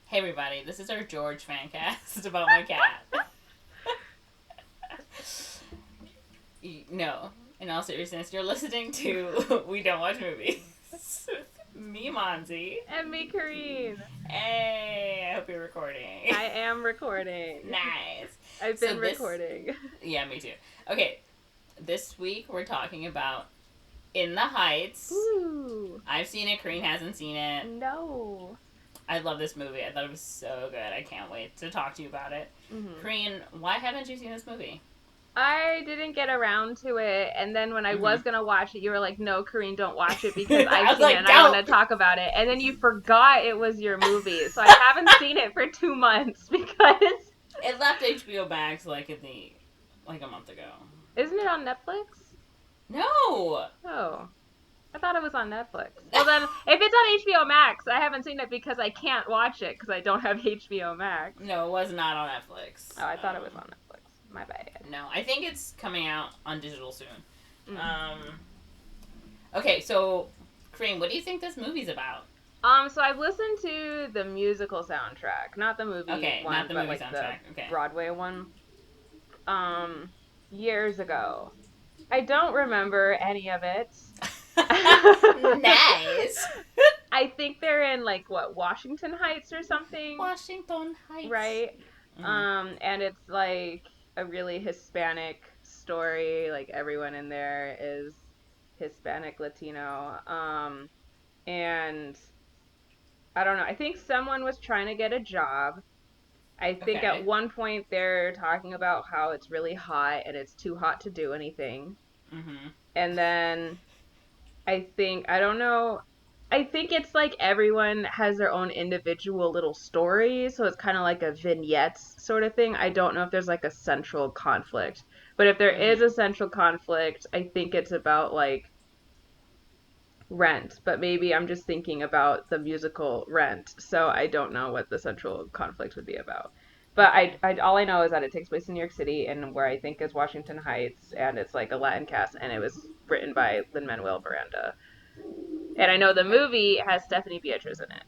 Hey everybody, this is our George fan cast about my cat. No, in all seriousness, you're listening to We Don't Watch Movies. Me, Monze. And me, Corinne. Hey, I hope you're recording. I am recording. Nice. I've been recording. Yeah, me too. Okay, this week we're talking about In the Heights. Ooh. I've seen it, Corinne hasn't seen it. No. I love this movie. I thought it was so good. I can't wait to talk to you about it. Mm-hmm. Corinne, why haven't you seen this movie? I didn't get around to it, and then when I was going to watch it, you were like, no, Corinne, don't watch it because I've seen it and I want to talk about it. And then you forgot it was your movie, so I haven't seen it for 2 months because... It left HBO Max like a month ago. Isn't it on Netflix? No! Oh. I thought it was on Netflix. Well then, if it's on HBO Max, I haven't seen it because I can't watch it because I don't have HBO Max. No, it was not on Netflix. Oh, I thought it was on Netflix. My bad. No, I think it's coming out on digital soon. Mm. Okay, so, Corinne, what do you think this movie's about? So I've listened to the musical soundtrack, not the movie one, not the but movie like soundtrack. the Okay. Broadway one. Years ago. I don't remember any of it. Nice. I think they're in Washington Heights or something. Washington Heights. Right? Mm-hmm. And it's like a really Hispanic story. Like everyone in there is Hispanic, Latino. And I don't know. I think someone was trying to get a job. I think at one point they're talking about how it's really hot and it's too hot to do anything. Mm-hmm. And then I think it's like everyone has their own individual little story, so it's kind of like a vignettes sort of thing. I don't know if there's like a central conflict, but if there is a central conflict, I think it's about like Rent, but maybe I'm just thinking about the musical Rent, so I don't know what the central conflict would be about. But all I know is that it takes place in New York City, and where I think is Washington Heights, and it's like a Latin cast, and it was written by Lin-Manuel Miranda. And I know the movie has Stephanie Beatriz in it.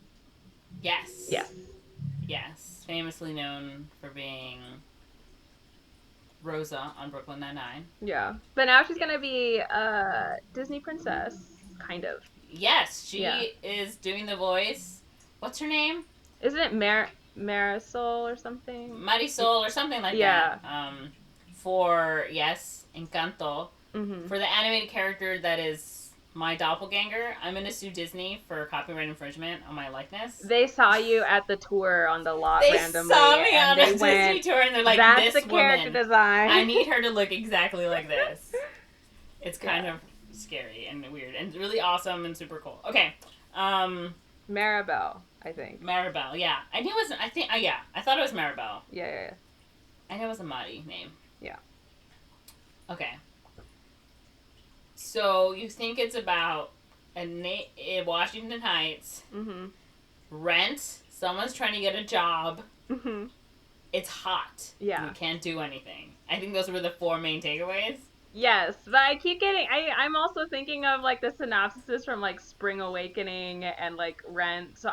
Yes. Yes. Yes. Famously known for being Rosa on Brooklyn Nine-Nine. Yeah. But now she's going to be a Disney princess, kind of. Yes, she is doing the voice. What's her name? Isn't it Marisol or something? Marisol or something like that. For, Encanto. Mm-hmm. For the animated character that is my doppelganger, I'm going to sue Disney for copyright infringement on my likeness. They saw you at the tour on the lot randomly. They saw me on a Disney tour and they're like, that's this the character design. I need her to look exactly like this. It's kind of scary and weird and really awesome and super cool. Okay. Maribel, I think. Maribel, yeah. I knew it was, I thought it was Maribel. Yeah. I know it was a Mahdi name. Yeah. Okay. So, you think it's about Washington Heights, Rent, someone's trying to get a job, it's hot. Yeah. You can't do anything. I think those were the 4 main takeaways. Yes, but I keep getting, I'm also thinking of, like, the synopsis from, like, Spring Awakening and, like, Rent, so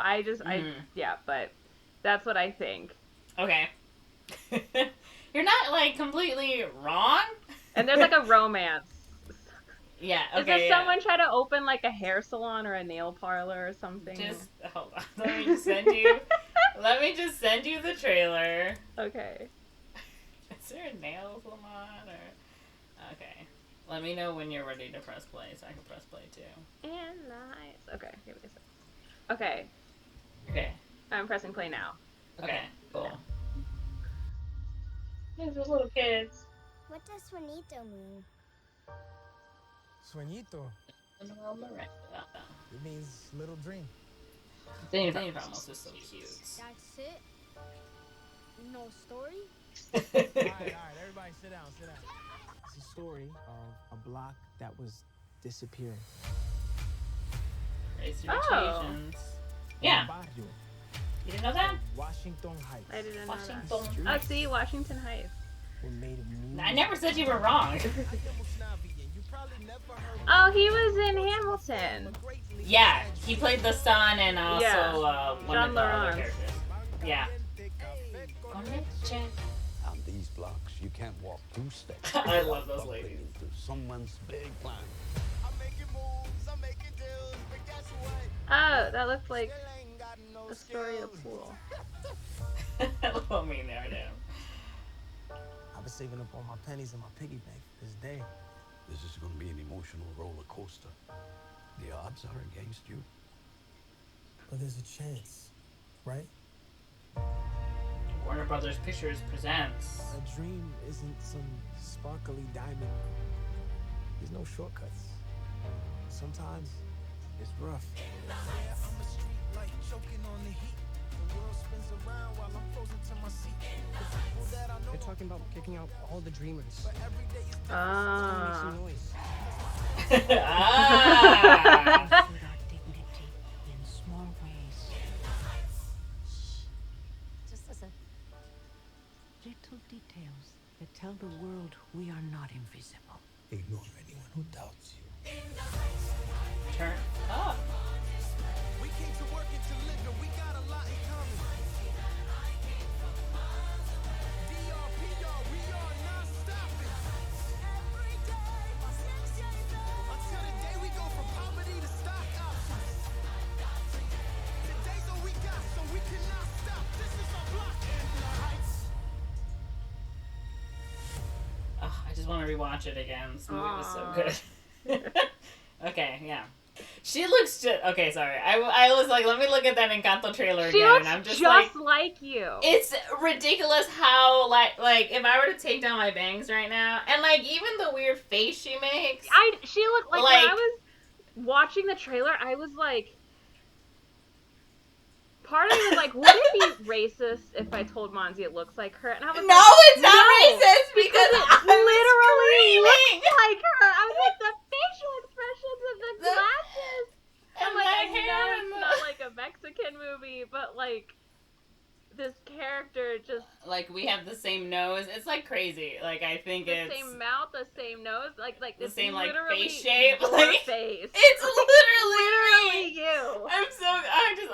but that's what I think. Okay. You're not, like, completely wrong. And there's, like, a romance. Yeah, okay, Is there someone try to open, like, a hair salon or a nail parlor or something? Just, hold on, let me just send you the trailer. Okay. Is there a nail salon or... Okay. Let me know when you're ready to press play so I can press play too. And nice. Okay, give me a second. Okay. I'm pressing play now. Okay, cool. There's those little kids. What does Sueñito mean? Sueñito. It means little dream. Danny Ramos is so cute. That's it? No story? Alright, everybody sit down. It's a story of a block that was disappearing. Raise your expectations. Yeah. You didn't know that? Washington Heights. I didn't know Washington. that. Oh, see, Washington Heights. Were made of music. I never said you were wrong. Oh, he was in Hamilton. Yeah, he played the son and also one of the other characters. Yeah. Con leche. On these blocks, you can't walk 2 steps. I love those bumping ladies. into someone's big plan. Oh, that looks like a story of pool. Little mean there, damn. I've been saving up all my pennies in my piggy bank for this day. This is going to be an emotional roller coaster. The odds are against you. But there's a chance, right? Warner Brothers Pictures presents. A dream isn't some sparkly diamond. There's no shortcuts. Sometimes it's rough. I'm a street light choking on the heat. The world spins around while I'm frozen to my seat. The people that I know. They're talking about kicking out all the dreamers. But every day is make some noise. Ah. With our dignity in small ways. Shh. Just listen. Little details that tell the world we are not invisible. Ignore anyone who doubts you. Turn up. We came to work and to live, and we got a lot in common. DRPR, we are not stopping. Every day, until the day we go from poverty to stock options. Today's all we got, so we cannot stop. This is our block in the heights. Oh, I just want to rewatch it again. This movie was so good. Okay, yeah. She looks just... Okay, sorry. I was like, let me look at that Encanto trailer She again. looks And I'm just like you. It's ridiculous how, like, if I were to take down my bangs right now, and, like, even the weird face she makes. She looked like when I was watching the trailer, I was like... Part of me was like, would it be racist if I told Monze it looks like her? And I was No, like, it's not racist because it I literally was looks like her. I was like, the facial expressions of the glasses. And I'm like, my I hair know and it's not like a Mexican movie, but like, this character just... Like, we have the same nose. It's, like, crazy. Like, I think the same mouth, the same nose, like the same, like, literally face shape. your Like, face. it's literally me. you.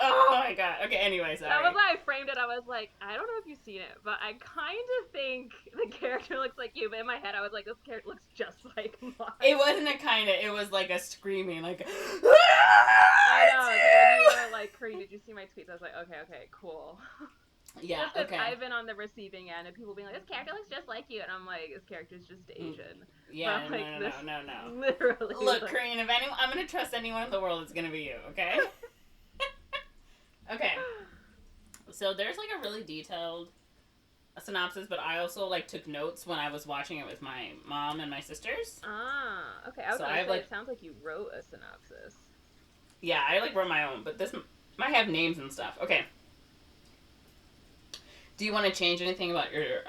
Oh my god. Okay, anyway, sorry. That was why I framed it. I was like, I don't know if you've seen it, but I kind of think the character looks like you. But in my head, I was like, this character looks just like mine. It wasn't a kinda, it was like a screaming, like, I know. When you were like, Corinne, did you see my tweets? I was like, okay, cool. Yeah, just okay. I've been on the receiving end of people being like, this character looks just like you. And I'm like, this character's just Asian. Yeah, but, like, no. Literally. Look, Corinne, if anyone, I'm gonna trust anyone in the world, it's gonna be you, okay? Okay. So there's, like, a really detailed synopsis, but I also, like, took notes when I was watching it with my mom and my sisters. Ah, okay. I was So gonna I have, say, like... it sounds like you wrote a synopsis. Yeah, I, like, wrote my own, but this might have names and stuff. Okay. Do you want to change anything about your,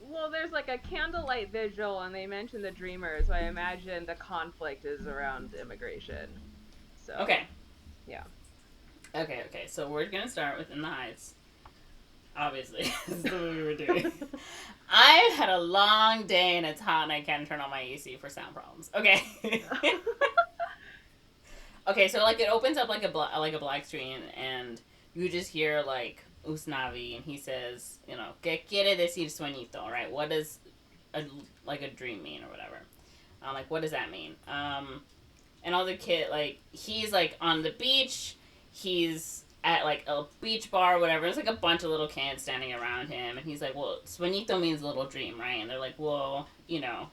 Well, there's, like, a candlelight vigil, and they mention the Dreamers, so I imagine the conflict is around immigration. So. Okay. Yeah. Okay, so we're gonna start with In the Heights. Obviously. This is what we were doing. I've had a long day, and it's hot, and I can't turn on my AC for sound problems. Okay. Okay, so, like, it opens up like a black screen, and you just hear, like, Usnavi, and he says, you know, ¿Qué quiere decir sueñito, right? What does, a dream mean, or whatever? Like, what does that mean? And all the kid, like, he's, like, on the beach, he's at, like, a beach bar, or whatever, there's, like, a bunch of little kids standing around him, and he's like, well, sueñito means little dream, right? And they're like, well, you know,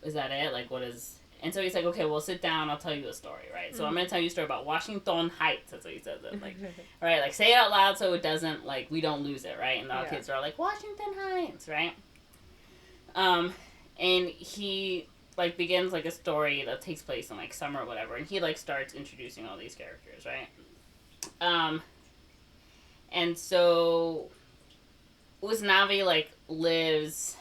is that it? Like, what is... And so he's like, okay, well, sit down, I'll tell you a story, right? So I'm going to tell you a story about Washington Heights, that's what he says it, like, right? Like, say it out loud so it doesn't, like, we don't lose it, right? And all kids are like, Washington Heights, right? And he, like, begins, like, a story that takes place in, like, summer or whatever, and he, like, starts introducing all these characters, right? And so Usnavi, like, lives,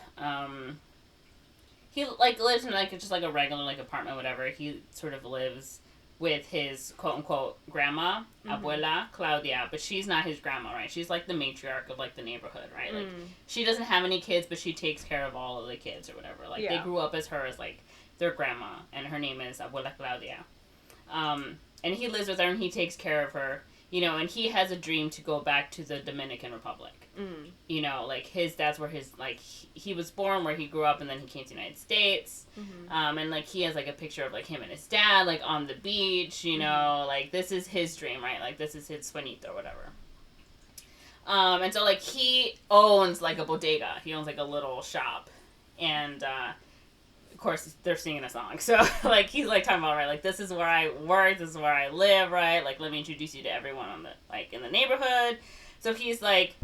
he, like, lives in, like, just, like, a regular, like, apartment, whatever. He sort of lives with his, quote-unquote, grandma, abuela, Claudia, but she's not his grandma, right? She's, like, the matriarch of, like, the neighborhood, right? Like, she doesn't have any kids, but she takes care of all of the kids or whatever. Like, they grew up as her as, like, their grandma, and her name is Abuela Claudia. And he lives with her, and he takes care of her. you know, and he has a dream to go back to the Dominican Republic. You know, like that's where his, like, he was born, where he grew up, and then he came to the United States. And like he has like a picture of like him and his dad like on the beach, you know, like this is his dream, right? Like this is his sueñito or whatever. And so like he owns like a bodega. He owns like a little shop, and of course they're singing a song. So like he's like talking about, right, like this is where I work, this is where I live, right? Like let me introduce you to everyone on the, like, in the neighborhood. So he's like,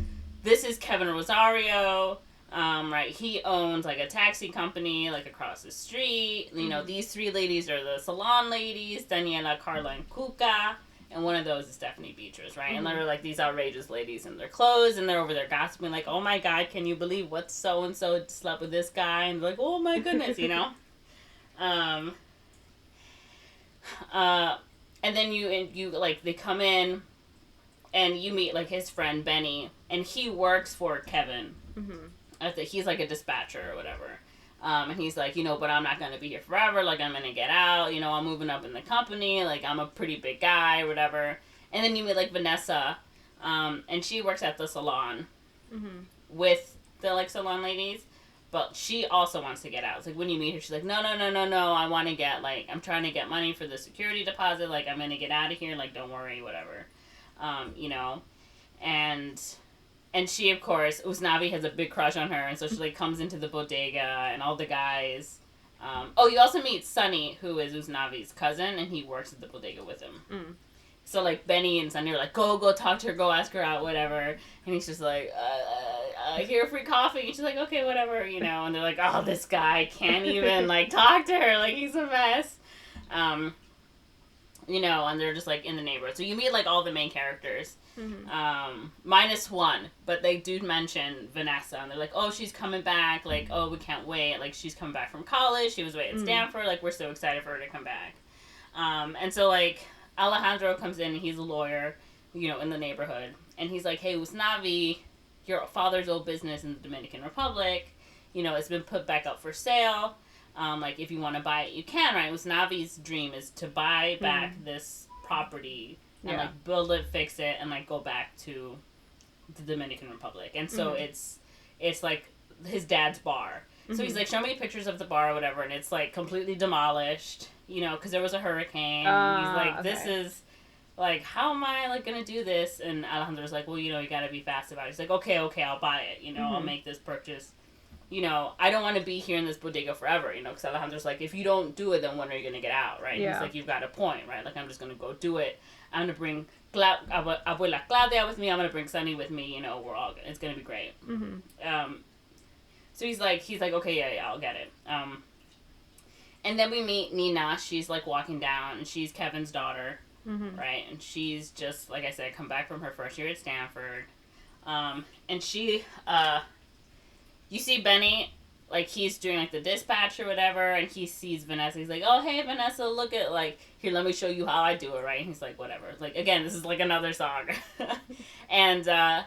this is Kevin Rosario, right? He owns like a taxi company like across the street. You know, these three ladies are the salon ladies: Daniela, Carla, and Cuca. And one of those is Stephanie Beatrice, right? And they're like these outrageous ladies in their clothes, and they're over there gossiping, like, oh my God, can you believe what so and so slept with this guy? And they're like, oh my goodness, you know. And then you like they come in, and you meet like his friend Benny, and he works for Kevin. He's like a dispatcher or whatever. And he's like, you know, but I'm not going to be here forever. Like, I'm going to get out. You know, I'm moving up in the company. Like, I'm a pretty big guy or whatever. And then you meet, like, Vanessa. And she works at the salon with the, like, salon ladies. But she also wants to get out. It's like, when you meet her, she's like, no. I want to get, like, I'm trying to get money for the security deposit. Like, I'm going to get out of here. Like, don't worry, whatever. You know. And she, of course, Usnavi has a big crush on her, and so she, like, comes into the bodega, and all the guys. You also meet Sonny, who is Usnavi's cousin, and he works at the bodega with him. So, like, Benny and Sonny are like, go talk to her, go ask her out, whatever. And he's just like, here, free coffee. And she's like, okay, whatever, you know. And they're like, oh, this guy can't even, like, talk to her. Like, he's a mess. You know, and they're just, like, in the neighborhood. So you meet, like, all the main characters. Minus one, but they do mention Vanessa, and they're like, oh, she's coming back, like, oh, we can't wait, like, she's coming back from college, she was away at Stanford, like, we're so excited for her to come back. And so, like, Alejandro comes in, and he's a lawyer, you know, in the neighborhood, and he's like, hey, Usnavi, your father's old business in the Dominican Republic, you know, it's been put back up for sale, like, if you want to buy it, you can, right? Usnavi's dream is to buy back this property and, like, build it, fix it, and, like, go back to the Dominican Republic. And so it's like, his dad's bar. So he's like, show me pictures of the bar or whatever, and it's, like, completely demolished, you know, because there was a hurricane. He's like, this is, like, how am I, like, going to do this? And Alejandro's like, well, you know, you got to be fast about it. He's like, okay, I'll buy it, you know, I'll make this purchase. You know, I don't want to be here in this bodega forever, you know, because Alejandro's like, if you don't do it, then when are you going to get out, right? Yeah. He's like, you've got a point, right? Like, I'm just going to go do it. I'm going to bring Abuela Claudia with me. I'm going to bring Sonny with me. You know, we're all good. It's going to be great. So he's like, okay, yeah, I'll get it. And then we meet Nina. She's, like, walking down, and she's Kevin's daughter, right? And she's just, like I said, come back from her first year at Stanford. And she, you see Benny, like, he's doing, like, the dispatch or whatever, and he sees Vanessa. He's like, oh, hey, Vanessa, look at, like, here, let me show you how I do it, right? And he's like, whatever. Like, again, this is, like, another song. And,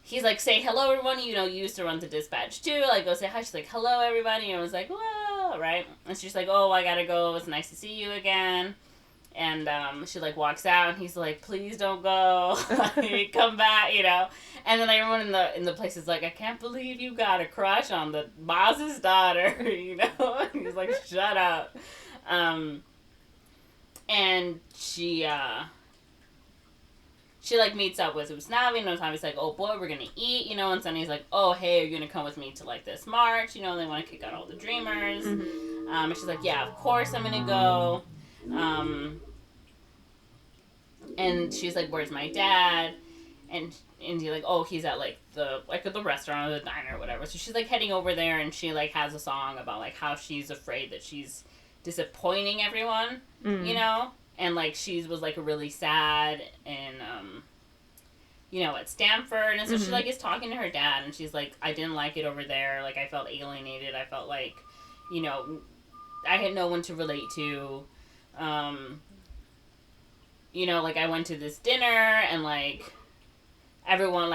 he's like, say hello, everyone. You know, you used to run the dispatch, too. Like, go say hi. She's like, hello, everybody. And I was like, whoa, right? And she's like, oh, I gotta go. It's nice to see you again. And she, like, walks out, and he's like, please don't go. Come back, you know. And then everyone in the place is like, I can't believe you got a crush on the boss's daughter, you know. And he's like, shut up. And she like, meets up with Usnavi, and Usnavi's like, oh, boy, we're gonna eat, you know. And Sonny's like, oh, hey, are you gonna come with me to, like, this march? You know, they want to kick out all the dreamers. And she's like, yeah, of course I'm gonna go. And she's like, where's my dad? And he's like, oh, he's at, like, the restaurant or the diner or whatever. So she's, like, heading over there, and she, like, has a song about, like, how she's afraid that she's disappointing everyone, you know? And, like, she was, like, really sad and, you know, at Stanford. And so she, like, is talking to her dad, and she's like, I didn't like it over there. Like, I felt alienated. I felt like, you know, I had no one to relate to. You know, like, I went to this dinner, and, like, everyone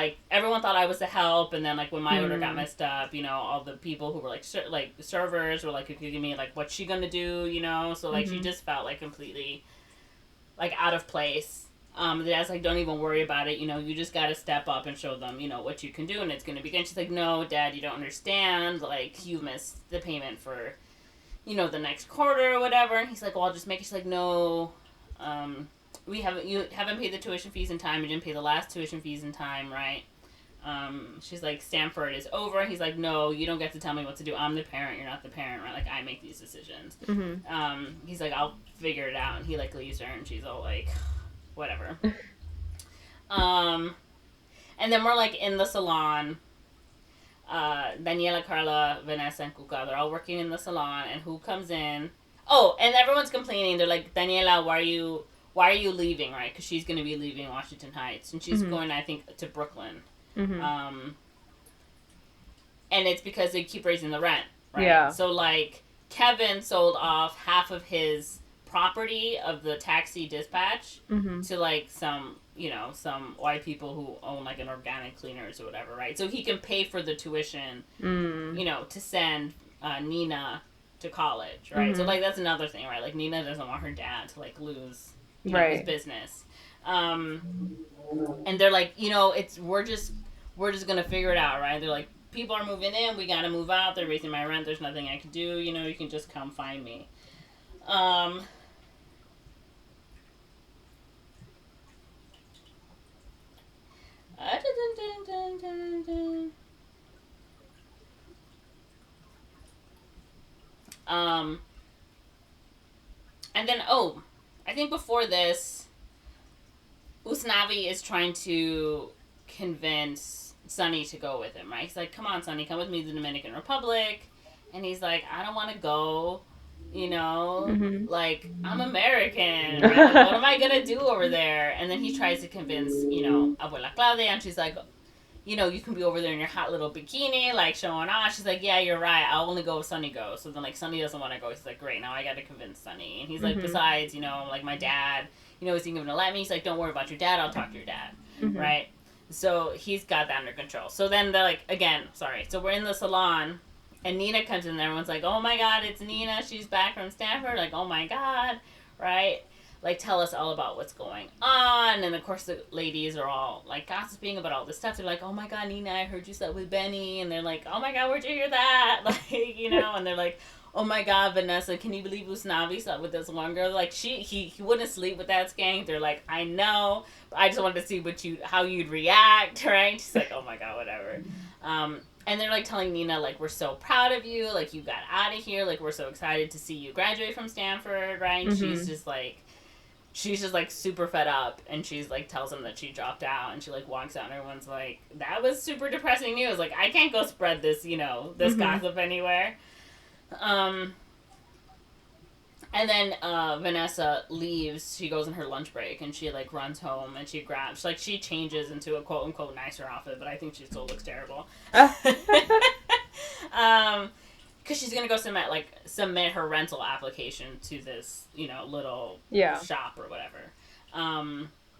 thought I was the help, and then, like, when my order got messed up, you know, all the people who were, like, servers were, like, accusing me, like, what's she gonna do, you know? So, like, she just felt, like, completely, like, out of place. The dad's like, don't even worry about it. You know, you just got to step up and show them, you know, what you can do, and it's going to be good. She's like, no, Dad, you don't understand. Like, you missed the payment for, you know, the next quarter or whatever. And he's like, well, I'll just make it. She's like, no, you haven't paid the tuition fees in time. You didn't pay the last tuition fees in time, right? She's like, Stanford is over. He's like, no, you don't get to tell me what to do. I'm the parent. You're not the parent, right? Like, I make these decisions. He's like, I'll figure it out. And he, like, leaves her, and she's all like, whatever. And then we're, like, in the salon. Daniela, Carla, Vanessa, and Cuca, they're all working in the salon, and who comes in? Oh, and everyone's complaining. They're like, Daniela, why are you leaving, right? Because she's going to be leaving Washington Heights, and she's going, I think, to Brooklyn. And it's because they keep raising the rent, right? Yeah. So, like, Kevin sold off half of his property of the taxi dispatch to, like, some white people who own, like, an organic cleaners or whatever, right? So he can pay for the tuition, you know, to send Nina to college, right? So, like, that's another thing, right? Like, Nina doesn't want her dad to, like, lose, you know, his business. And they're like, you know, we're just gonna figure it out, right? They're like, people are moving in, we gotta move out, they're raising my rent, there's nothing I can do, you know, you can just come find me. And then, I think before this, Usnavi is trying to convince Sonny to go with him, right? He's like, come on, Sonny, come with me to the Dominican Republic. And he's like, I don't want to go, you know? Like, I'm American, right? Like, what am I going to do over there? And then he tries to convince, you know, Abuela Claudia, and she's like, you know, you can be over there in your hot little bikini, like, showing off. She's like, yeah, you're right. I'll only go if Sonny goes. So then, like, Sonny doesn't want to go. He's like, great, now I got to convince Sonny. And he's like, besides, you know, like, my dad, you know, is he going to let me? He's like, don't worry about your dad. I'll talk to your dad, right? So he's got that under control. So then they're like, so we're in the salon, and Nina comes in there. Everyone's like, oh, my God, it's Nina. She's back from Stanford. Like, oh, my God, right? Like, tell us all about what's going on. And, of course, the ladies are all, like, gossiping about all this stuff. They're like, oh, my God, Nina, I heard you slept with Benny. And they're like, oh, my God, where'd you hear that? Like, you know, and they're like, oh, my God, Vanessa, can you believe Usnavi slept with this one girl? Like, he wouldn't sleep with that skank. They're like, I know. But I just wanted to see how you'd react, right? She's like, oh, my God, whatever. And they're, like, telling Nina, like, we're so proud of you. Like, you got out of here. Like, we're so excited to see you graduate from Stanford, right? And she's just, like, super fed up, and she's, like, tells them that she dropped out, and she, like, walks out, and everyone's like, that was super depressing news. Like, I can't go spread this, you know, this gossip anywhere. And then Vanessa leaves. She goes on her lunch break, and she, like, runs home, and she changes into a quote-unquote nicer outfit, but I think she still looks terrible. Because she's going to go submit her rental application to this, you know, little shop or whatever.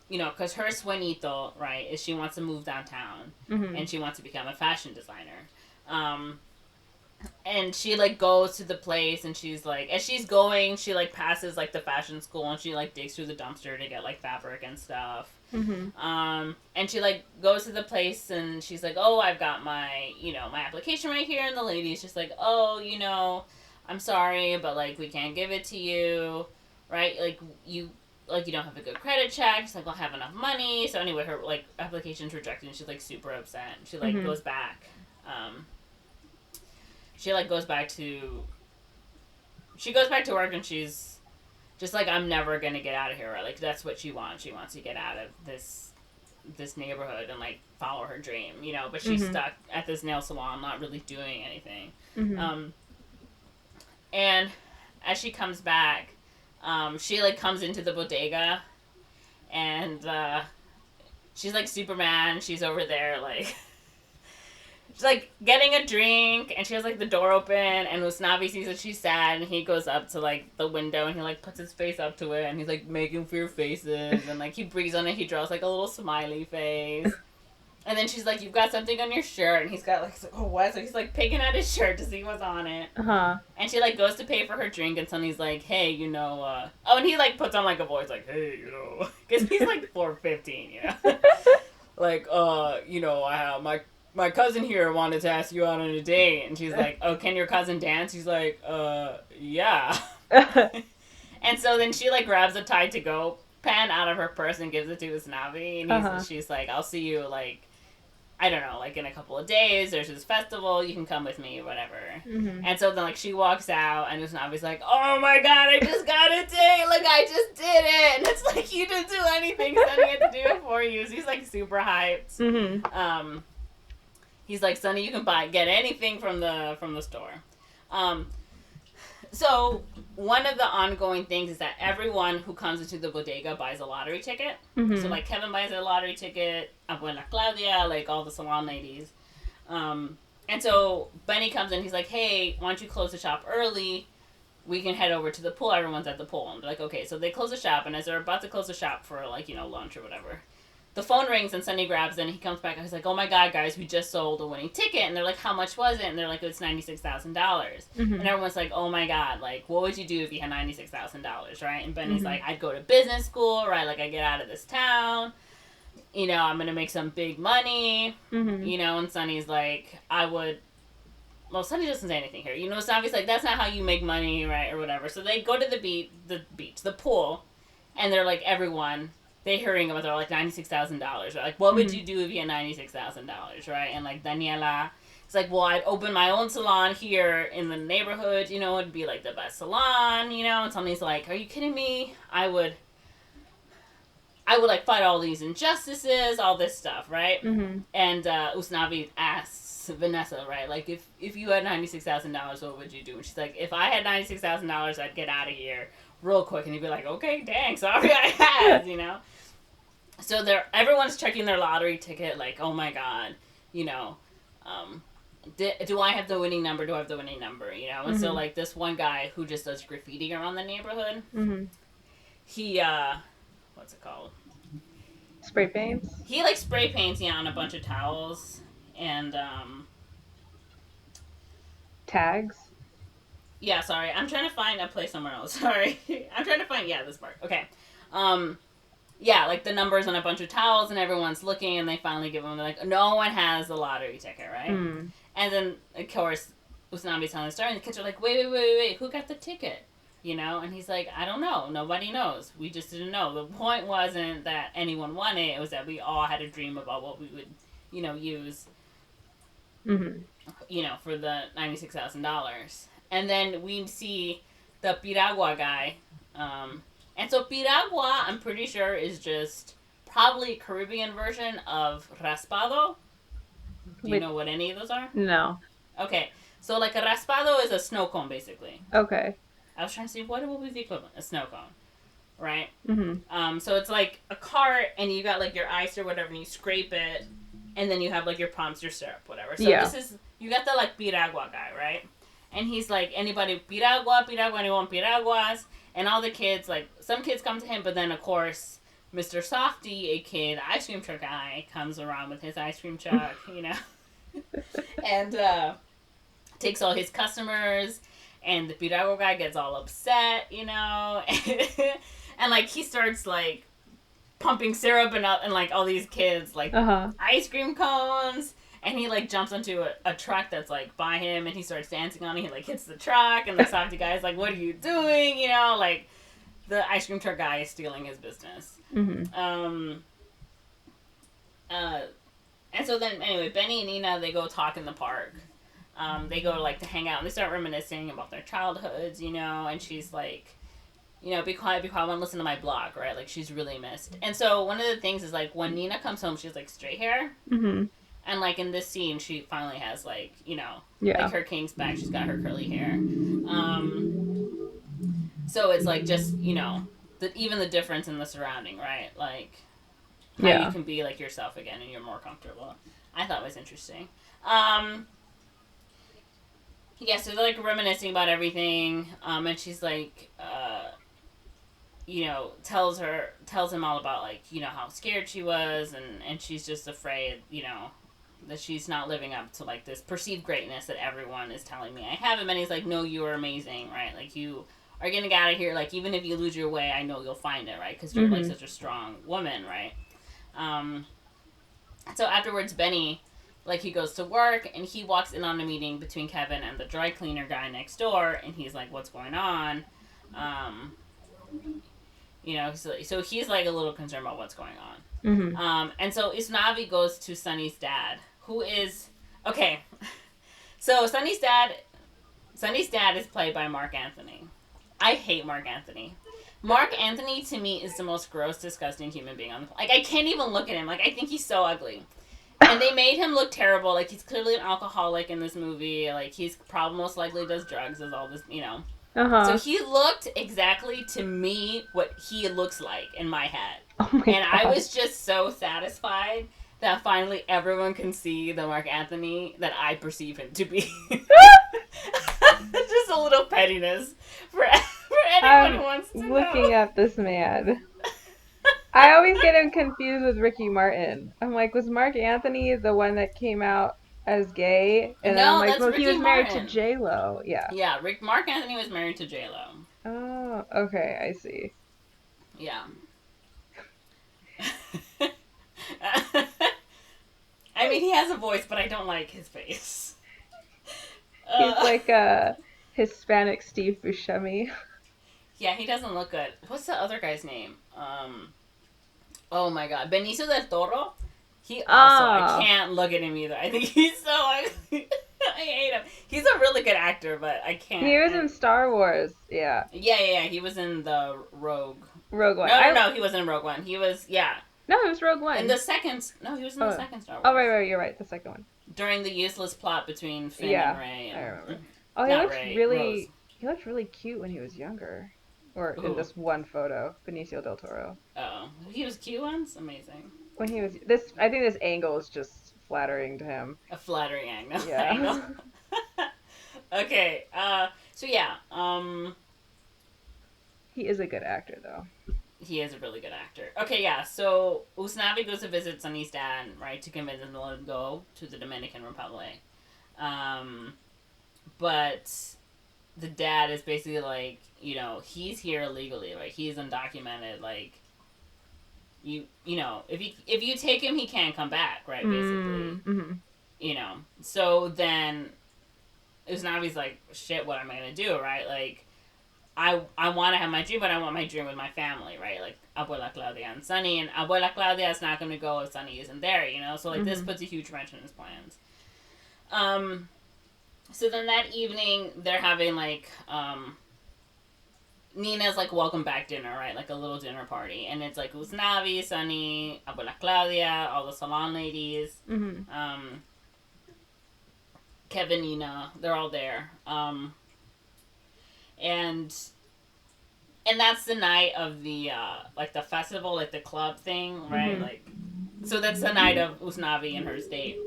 You know, because her sueñito, right, is she wants to move downtown, and she wants to become a fashion designer. And she, like, goes to the place, and she's, like, as she's going, she, like, passes, like, the fashion school, and she, like, digs through the dumpster to get, like, fabric and stuff. And she, like, goes to the place, and she's like, oh, I've got my, you know, my application right here, and the lady's just like, oh, you know, I'm sorry, but, like, we can't give it to you, right? Like, you don't have a good credit check. She's like, I'll have enough money. So anyway, her, like, application's rejected, and she's, like, super upset. She, like, goes back, she, like, goes back to work, and she's just like, I'm never gonna get out of here, right? Like, that's what she wants. She wants to get out of this neighborhood and, like, follow her dream, you know? But she's stuck at this nail salon, not really doing anything. And as she comes back, she, like, comes into the bodega, and she's, like, Superman. She's over there, like... She's, like, getting a drink, and she has, like, the door open, and Usnavi sees that she's sad, and he goes up to, like, the window, and he, like, puts his face up to it, and he's, like, making weird faces, and, like, he breathes on it, he draws, like, a little smiley face. And then she's like, "You've got something on your shirt," and he's got like, "Oh, what?" So he's like picking at his shirt to see what's on it. And she like goes to pay for her drink, and Sonny's like, "Hey, you know," oh, and he like puts on like a voice like, "Hey, you know," because he's like 4'15", you know, like, you know, my cousin here wanted to ask you out on a date, and she's like, "Oh, can your cousin dance?" He's like, yeah. And so then she like grabs a Tide to Go pen out of her purse and gives it to Usnavi, and she's like, "I'll see you like, I don't know, like in a couple of days. There's this festival. You can come with me or whatever." And so then like she walks out, and Usnavi's like, "Oh my god, I just got a date! Like I just did it!" And it's like, you didn't do anything. Sonny had to do it for you. So he's like super hyped. He's like, "Sonny, you can get anything from the store." So one of the ongoing things is that everyone who comes into the bodega buys a lottery ticket. So like Kevin buys a lottery ticket, Abuela Claudia, like all the salon ladies. And so Benny comes in, he's like, "Hey, why don't you close the shop early? We can head over to the pool. Everyone's at the pool." And they're like, "Okay." So they close the shop, and as they're about to close the shop for like, you know, lunch or whatever, the phone rings and Sonny grabs it and he comes back and he's like, "Oh my god, guys, we just sold a winning ticket." And they're like, "How much was it?" And they're like, "It's $96,000. And everyone's like, "Oh my god, like, what would you do if you had $96,000, right?" And Benny's like, "I'd go to business school, right? Like, I get out of this town. You know, I'm going to make some big money." You know, and Sonny's like, well, Sonny doesn't say anything here. You know, Sonny's like, "That's not how you make money, right?" Or whatever. So they go to the pool, and they're like, everyone... They hearing about, they're like, $96,000, right? Like, what would you do if you had $96,000, right? And like Daniela, it's like, well, I'd open my own salon here in the neighborhood, you know, it'd be like the best salon, you know. And somebody's like, "Are you kidding me? I would like fight all these injustices, all this stuff, right?" And Usnavi asks Vanessa, right, like, if you had $96,000, what would you do? And she's like, "If I had $96,000, I'd get out of here real quick." And he'd be like, "Okay, dang, sorry I had," you know. So everyone's checking their lottery ticket, like, "Oh my god, you know, do I have the winning number? Do I have the winning number?" You know. And so like this one guy who just does graffiti around the neighborhood, he what's it called? Spray paints. He like spray paints on a bunch of towels and Tags. Yeah, sorry. I'm trying to find a place somewhere else. Sorry. I'm trying to find this part. Okay. Yeah, like the numbers on a bunch of towels, and everyone's looking, and they finally give them, like, no one has the lottery ticket, right? And then, of course, Usnavi's telling the story, and the kids are like, wait, who got the ticket? You know? And he's like, "I don't know. Nobody knows. We just didn't know. The point wasn't that anyone won it. It was that we all had a dream about what we would, you know, use, you know, for the $96,000. And then we see the Piragua guy. And so Piragua, I'm pretty sure, is just probably a Caribbean version of raspado. Do you know what any of those are? No. Okay. So, like, a raspado is a snow cone, basically. Okay. I was trying to see what would be the equivalent. A snow cone. Right? So it's like a cart, and you got, like, your ice or whatever, and you scrape it, and then you have, like, your pumps, your syrup, whatever. So this is... You got the, like, Piragua guy, right? And he's like, "Anybody piragua, anyone piraguas?" And all the kids, like, some kids come to him, but then, of course, Mr. Softy, a kid ice cream truck guy, comes around with his ice cream truck, you know, and takes all his customers, and the piragua guy gets all upset, you know, and like, he starts, like, pumping syrup and like, all these kids, like, ice cream cones. And he, like, jumps onto a truck that's, like, by him, and he starts dancing on it. He, like, hits the truck, and the softy guy's like, "What are you doing?" You know, like, the ice cream truck guy is stealing his business. And so then, anyway, Benny and Nina, they go talk in the park. They go, like, to hang out, and they start reminiscing about their childhoods, you know, and she's like, you know, "Be quiet, I want to listen to my blog," right? Like, she's really missed. And so one of the things is, like, when Nina comes home, she has, like, straight hair. And, like, in this scene, she finally has, like, you know, like, her king's back. She's got her curly hair. So it's, like, just, you know, even the difference in the surrounding, right? Like, how you can be, like, yourself again and you're more comfortable. I thought it was interesting. Yeah, so they're, like, reminiscing about everything. And she's like, you know, tells him all about, like, you know, how scared she was, and she's just afraid, you know, that she's not living up to, like, this perceived greatness that everyone is telling me I have. And he's like, no, you are amazing, right? Like, you are gonna get out of here. Like, even if you lose your way, I know you'll find it, right? Because you're, like, such a strong woman, right? So afterwards, Benny, like, he goes to work, and he walks in on a meeting between Kevin and the dry cleaner guy next door, and he's like, what's going on? You know, so he's, like, a little concerned about what's going on. And so Usnavi goes to Sunny's dad, who is... Okay, so Sunny's dad is played by Mark Anthony. I hate Mark Anthony. Mark Anthony, to me, is the most gross, disgusting human being on the planet. Like, I can't even look at him. Like, I think he's so ugly. And they made him look terrible. Like, he's clearly an alcoholic in this movie. Like, he's probably most likely does drugs, as all this, you know. So he looked exactly, to me, what he looks like in my head. And God. I was just so satisfied that finally everyone can see the Mark Anthony that I perceive him to be. Just a little pettiness for anyone who wants to know. I'm looking at this man. I always get him confused with Ricky Martin. I'm like, was Mark Anthony the one that came out as gay? And then I'm like, well, he was married to J-Lo. Yeah. Yeah, Mark Anthony was married to J-Lo. Oh, okay, I see. Yeah. I mean, he has a voice, but I don't like his face. He's like a Hispanic Steve Buscemi. Yeah, he doesn't look good. What's the other guy's name? Oh my god, Benicio del Toro. He also, I can't look at him either. I think he's so ugly. I hate him. He's a really good actor, but I can't. He was in Star Wars, yeah. Yeah. He was in the Rogue One. No, he wasn't in Rogue One. He was, No, it was Rogue One. In the second, no, he was in the second Star Wars. Oh, right, you're right, the second one. During the useless plot between Finn and Rey. I remember. Oh, he looked really cute when he was younger. Or in this one photo, Benicio del Toro. Oh, he was cute once? Amazing. When he was I think this angle is just flattering to him. A flattering angle. Yeah. Okay. So yeah. He is a good actor, though. He is a really good actor. Okay, yeah. So Usnavi goes to visit Sunny's dad, right, to convince him to let him go to the Dominican Republic. But the dad is basically like, you know, he's here illegally, right? He's undocumented, like, you know, if you take him, he can't come back, right? Basically, you know. So then, Usnavi's like, shit, what am I gonna do, right? Like, I want to have my dream, but I want my dream with my family, right? Like Abuela Claudia and Sunny, and Abuela Claudia is not gonna go if Sunny isn't there, you know. So like this puts a huge wrench in his plans. So then that evening, they're having, like, Nina's, like, welcome back dinner, right? Like, a little dinner party. And it's, like, Usnavi, Sunny, Abuela Claudia, all the salon ladies. Kevin, Nina, they're all there. And that's the night of the, like, the festival, like, the club thing, right? Like, so that's the night of Usnavi and her date.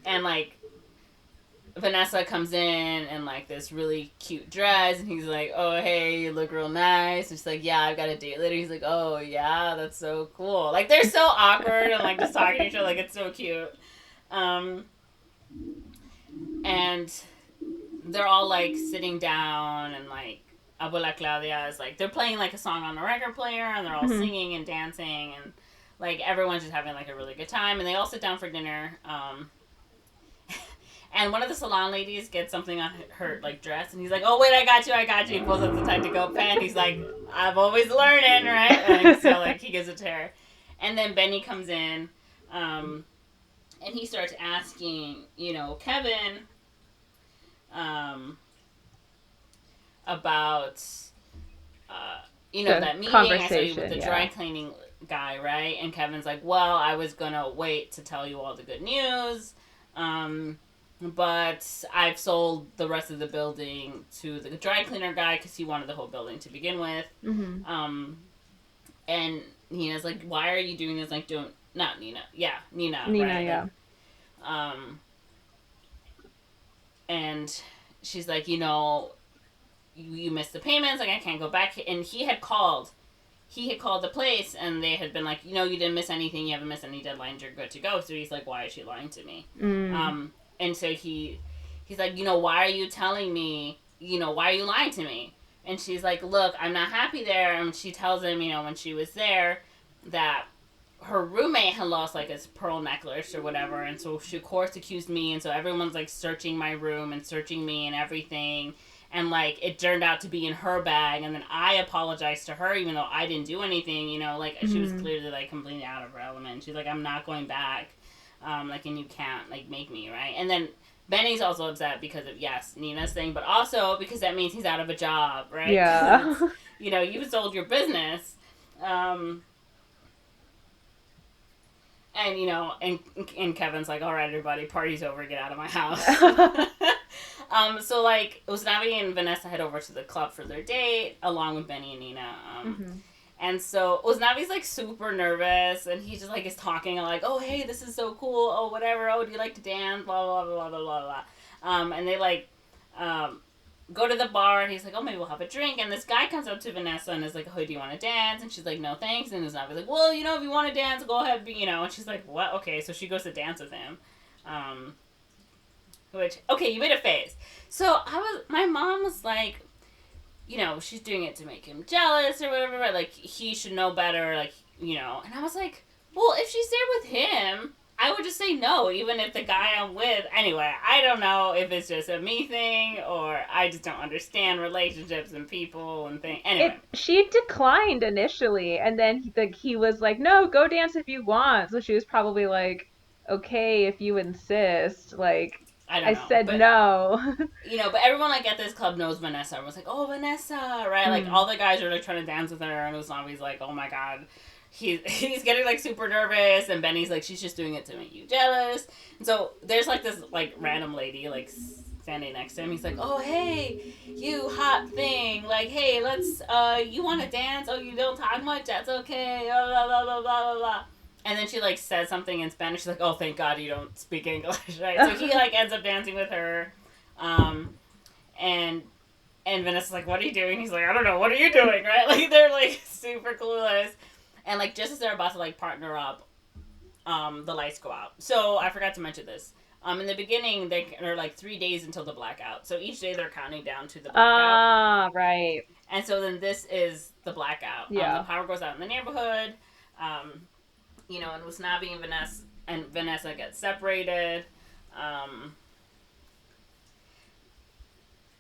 And, like, Vanessa comes in like this really cute dress, and he's like, oh, hey, you look real nice. And she's like, yeah, I've got a date later. He's like, oh, yeah, that's so cool. Like, they're so awkward and, like, just talking to each other. Like, it's so cute. And they're all, like, sitting down, and, like, Abuela Claudia is, like, they're playing, like, a song on the record player, and they're all singing and dancing, and, like, everyone's just having, like, a really good time. And they all sit down for dinner. And one of the salon ladies gets something on her, like, dress, and he's like, oh, wait, I got you. He pulls up the Time-to-Go pen. He's like, I'm always learning, right? And so, like, he gives it to her. And then Benny comes in, and he starts asking, you know, Kevin, about, you know, that meeting I saw you with the dry cleaning guy, right? And Kevin's like, well, I was going to wait to tell you all the good news, but I've sold the rest of the building to the dry cleaner guy because he wanted the whole building to begin with. And Nina's like, why are you doing this? Like, not Nina. Yeah, Nina, right? Yeah. And she's like, you know, you missed the payments, like, I can't go back. And he had called the place, and they had been like, you didn't miss anything, you haven't missed any deadlines, you're good to go. So he's like, why is she lying to me? And so he's like, why are you telling me, why are you lying to me? And she's like, look, I'm not happy there. And she tells him, when she was there, that her roommate had lost, like, his pearl necklace or whatever, and so she, of course, accused me, and so everyone's, like, searching my room and searching me and everything, and, like, it turned out to be in her bag, and then I apologized to her, even though I didn't do anything, like, she was clearly, like, completely out of her element. She's like, I'm not going back, like, and you can't, like, make me, right? And then Benny's also upset because of, yes, Nina's thing, but also because that means he's out of a job, right? Yeah. You sold your business, and, and Kevin's like, all right, everybody, party's over, get out of my house. So, like, Usnavi and Vanessa head over to the club for their date, along with Benny and Nina. And so Usnavi's, like, super nervous, and he just, like, is talking, like, oh, hey, this is so cool, oh, whatever, oh, do you like to dance, blah, blah, blah, blah, blah, blah. And they, like, go to the bar, and he's like, oh, maybe we'll have a drink. And this guy comes up to Vanessa and is like, oh, do you want to dance? And she's like, no, thanks. And Usnavi's like, well, if you want to dance, go ahead, and she's like, what? Okay, so she goes to dance with him. You made a face. So my mom was like, she's doing it to make him jealous or whatever, right? Like, he should know better, like, and I was like, well, if she's there with him, I would just say no, even if the guy I'm with, anyway, I don't know if it's just a me thing, or I just don't understand relationships and people and things, anyway. She declined initially, and then he was like, no, go dance if you want, so she was probably like, okay, if you insist, like, I said no. But everyone, like, at this club knows Vanessa. Everyone's like, oh, Vanessa, right? Like, all the guys are, like, trying to dance with her, and Usnavi's like, oh, my God. He's getting, like, super nervous, and Benny's like, she's just doing it to make you jealous. And so there's, like, this, like, random lady, like, standing next to him. He's like, oh, hey, you hot thing. Like, hey, let's, you want to dance? Oh, you don't talk much? That's okay. Blah, blah, blah, blah, blah, blah. And then she, like, says something in Spanish. She's like, oh, thank God you don't speak English, right? So he, like, ends up dancing with her. And Vanessa's like, what are you doing? He's like, I don't know. What are you doing, right? Like, they're, like, super clueless. And, like, just as they're about to, like, partner up, the lights go out. So I forgot to mention this. In the beginning, they're, like, 3 days until the blackout. So each day they're counting down to the blackout. Ah, right. And so then this is the blackout. Yeah. The power goes out in the neighborhood. And Usnavi and Vanessa get separated.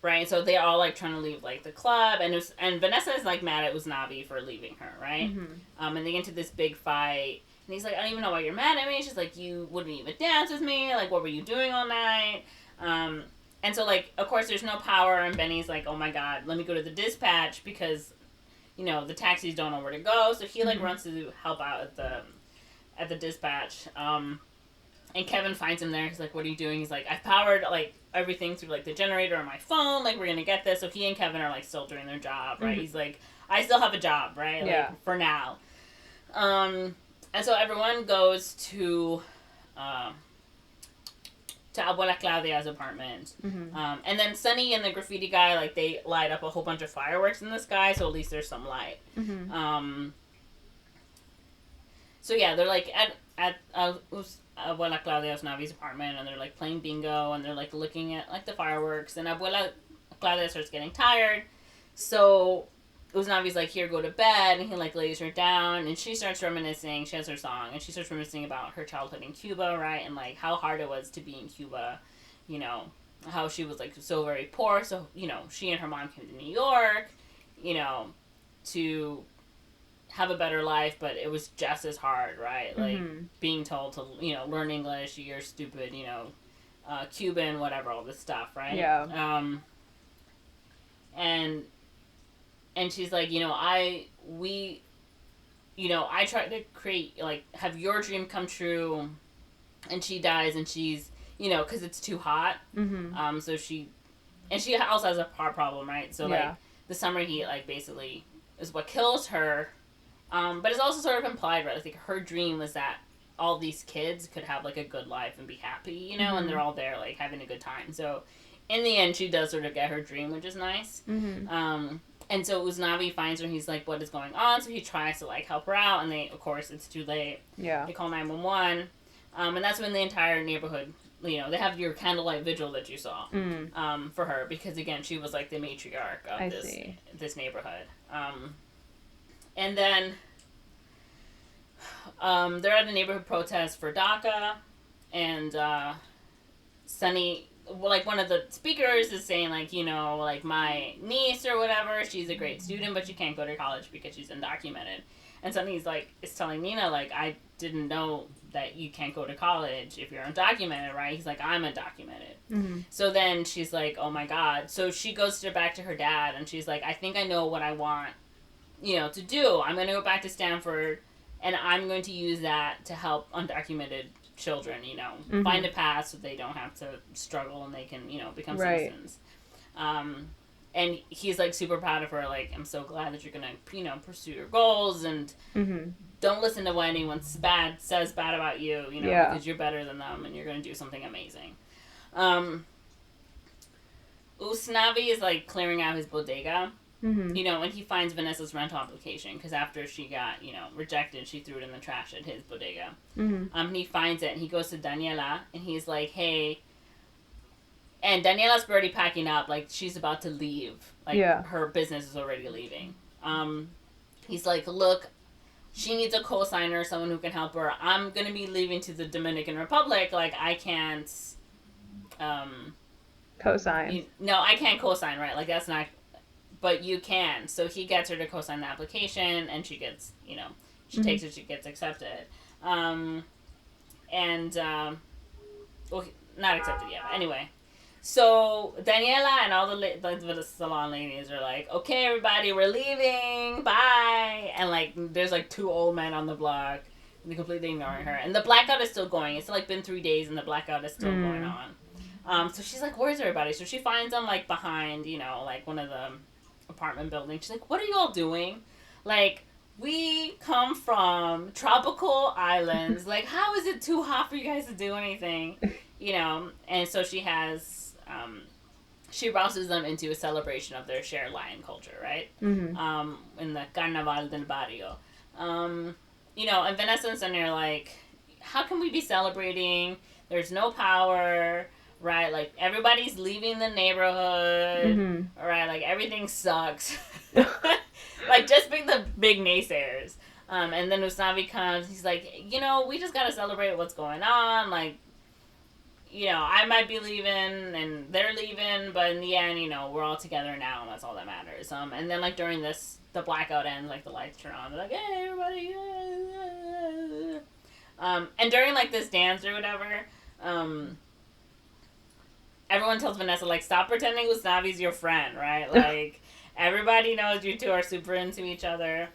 Right, so they're all, like, trying to leave, like, the club, and Vanessa is, like, mad at Usnavi for leaving her, right? And they get into this big fight, and he's like, I don't even know why you're mad at me. She's like, you wouldn't even dance with me, like, what were you doing all night? And so, like, of course, there's no power, and Benny's like, oh my God, let me go to the dispatch, because, the taxis don't know where to go, so he, like, runs to help out at the dispatch, and Kevin finds him there. He's like, what are you doing? He's like, I've powered, like, everything through, like, the generator on my phone. Like, we're going to get this. So he and Kevin are, like, still doing their job, right? He's like, I still have a job, right? Like, for now. And so everyone goes to Abuela Claudia's apartment. And then Sunny and the graffiti guy, like, they light up a whole bunch of fireworks in the sky, so at least there's some light. So, yeah, they're, like, at Abuela Claudia Usnavi's apartment, and they're, like, playing bingo, and they're, like, looking at, like, the fireworks, and Abuela Claudia starts getting tired, so Usnavi's like, here, go to bed, and he, like, lays her down, and she starts reminiscing. She has her song, and she starts reminiscing about her childhood in Cuba, right, and, like, how hard it was to be in Cuba, how she was, like, so very poor, so, she and her mom came to New York, to have a better life, but it was just as hard, right? Like, being told to, learn English, you're stupid, Cuban, whatever, all this stuff, right? Yeah. And she's like, I tried to create, like, have your dream come true, and she dies, and she's, because it's too hot, so she also has a heart problem, right? So, like, the summer heat, like, basically is what kills her. But it's also sort of implied, right? Like, her dream was that all these kids could have, like, a good life and be happy, and they're all there, like, having a good time. So in the end, she does sort of get her dream, which is nice. Mm-hmm. And so Usnavi finds her, and he's like, what is going on? So he tries to, like, help her out, and they, of course, it's too late. Yeah. They call 911, and that's when the entire neighborhood, you know, they have your candlelight vigil that you saw, for her, because, again, she was, like, the matriarch of this neighborhood. And then, they're at a neighborhood protest for DACA, and, Sunny, like, one of the speakers is saying, like, you know, like, my niece or whatever, she's a great student, but she can't go to college because she's undocumented. And Sunny's, like, is telling Nina, like, I didn't know that you can't go to college if you're undocumented, right? He's like, I'm undocumented. Mm-hmm. So then she's like, oh my God. So she goes back to her dad, and she's like, I think I know what I want, you know, to do. I'm going to go back to Stanford, and I'm going to use that to help undocumented children, you know, find a path so they don't have to struggle and they can, you know, become citizens. And he's, like, super proud of her, like, I'm so glad that you're gonna, you know, pursue your goals, and don't listen to what anyone says bad about you, you know, because you're better than them, and you're gonna do something amazing. Usnavi is, like, clearing out his bodega, you know, and he finds Vanessa's rental application, because after she got, you know, rejected, she threw it in the trash at his bodega. And he finds it, and he goes to Daniela, and he's like, hey, and Daniela's already packing up, like, she's about to leave, like, her business is already leaving. He's like, look, she needs a co-signer, someone who can help her. I'm gonna be leaving to the Dominican Republic, like, I can't, co-sign. No, I can't co-sign, right, like, that's not, but you can. So he gets her to co-sign the application, and she gets, you know, she takes it, she gets accepted. Well, not accepted yet, but anyway. So Daniela and all the salon ladies are like, okay, everybody, we're leaving, bye. And, like, there's, like, 2 old men on the block, and they're completely ignoring her. And the blackout is still going. It's, like, been 3 days, and the blackout is still going on. So she's like, where's everybody? So she finds them, like, behind, you know, like, one of the apartment buildings. She's like, what are you all doing? Like, we come from tropical islands. Like, how is it too hot for you guys to do anything? You know, and so she has, she rouses them into a celebration of their shared Lion culture, right? In the Carnaval del Barrio. You know, and Vanessa and Sunny are like, how can we be celebrating? There's no power, right? Like, everybody's leaving the neighborhood, right? Like, everything sucks. Like, just being the big naysayers. And then Usnavi comes, he's like, you know, we just gotta celebrate what's going on, like, you know, I might be leaving, and they're leaving, but in the end, you know, we're all together now, and that's all that matters. And then, like, during this, the blackout ends, like, the lights turn on, they're like, hey, everybody, and during, like, this dance or whatever, everyone tells Vanessa, like, stop pretending Usnavi's your friend, right? Like, everybody knows you two are super into each other.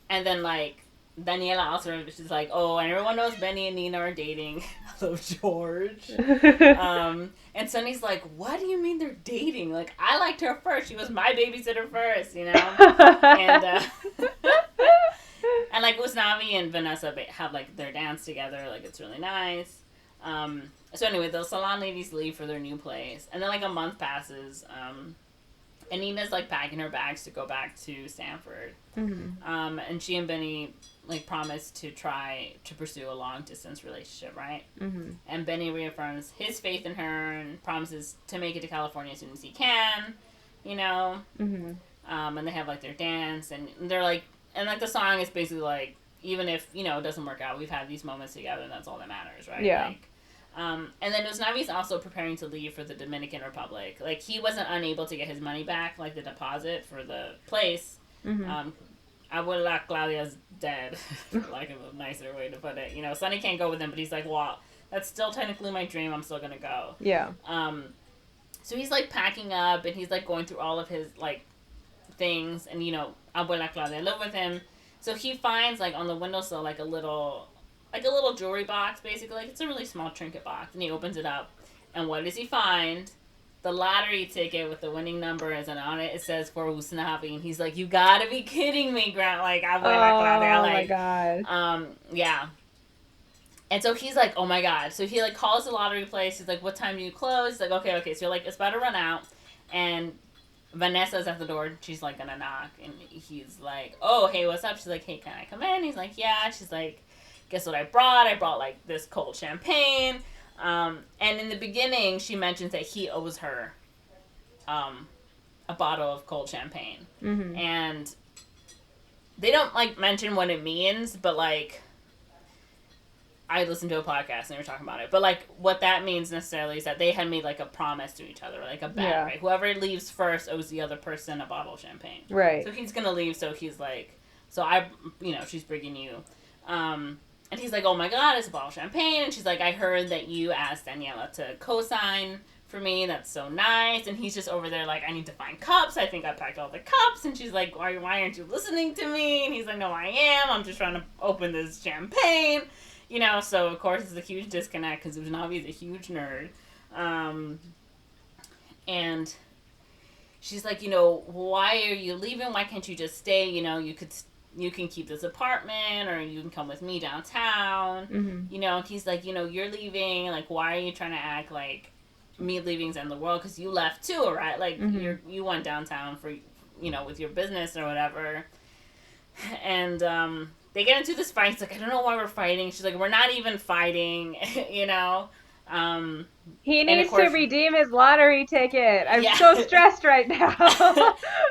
And then, like, Daniela also, she's like, oh, and everyone knows Benny and Nina are dating. I love George. And Sunny's like, what do you mean they're dating? Like, I liked her first. She was my babysitter first, you know? And like, Usnavi and Vanessa have, like, their dance together. Like, it's really nice. So anyway, the salon ladies leave for their new place. And then, like, a month passes. And Nina's, like, packing her bags to go back to Stanford. And she and Benny, like, promise to try to pursue a long-distance relationship, right? And Benny reaffirms his faith in her and promises to make it to California as soon as he can, you know? And they have, like, their dance, and they're, like, and, like, the song is basically, like, even if, you know, it doesn't work out, we've had these moments together, and that's all that matters, right? Yeah. Like, and then Usnavi's also preparing to leave for the Dominican Republic. Like, he wasn't unable to get his money back, like, the deposit for the place. Abuela Claudia's dead, for lack of a nicer way to put it. You know, Sunny can't go with him, but he's like, well, that's still technically my dream. I'm still gonna go. Yeah. So he's, like, packing up, and he's, like, going through all of his, like, things, and, you know, Abuela Claudia lived with him. So he finds, like, on the windowsill, like a little jewelry box, basically. Like, it's a really small trinket box, and he opens it up, and what does he find? The lottery ticket with the winning numbers, and on it says for Usnavi, and he's like, you gotta be kidding me, Grant, like, Abuela Claudia, like, oh my god. yeah. And so he's like, oh my god. So he, like, calls the lottery place. He's like, what time do you close? He's like, okay. So, like, it's about to run out. And Vanessa's at the door. She's, like, gonna knock. And he's like, oh, hey, what's up? She's like, hey, can I come in? He's like, yeah. She's like, guess what I brought? I brought, like, this cold champagne. And in the beginning, she mentions that he owes her a bottle of cold champagne. Mm-hmm. And they don't, like, mention what it means, but, like, I listened to a podcast and they were talking about it. But, like, what that means necessarily is that they had made, like, a promise to each other, like a bet, right? Whoever leaves first owes the other person a bottle of champagne. Right. So he's gonna leave, so he's like, she's bringing you. And he's like, oh my god, it's a bottle of champagne. And she's like, I heard that you asked Daniela to co-sign for me. That's so nice. And he's just over there like, I need to find cups. I think I packed all the cups. And she's like, why aren't you listening to me? And he's like, no, I am. I'm just trying to open this champagne. You know, so of course it's a huge disconnect because Uznavi is a huge nerd. And she's like, you know, why are you leaving? Why can't you just stay? You know, you can keep this apartment or you can come with me downtown. Mm-hmm. You know, and he's like, you know, you're leaving. Like, why are you trying to act like me leaving's in the world? Because you left too, right? Like, you went downtown for, you know, with your business or whatever. And, they get into this fight. It's like, I don't know why we're fighting. She's like, we're not even fighting, you know? He needs to redeem his lottery ticket. I'm so stressed right now.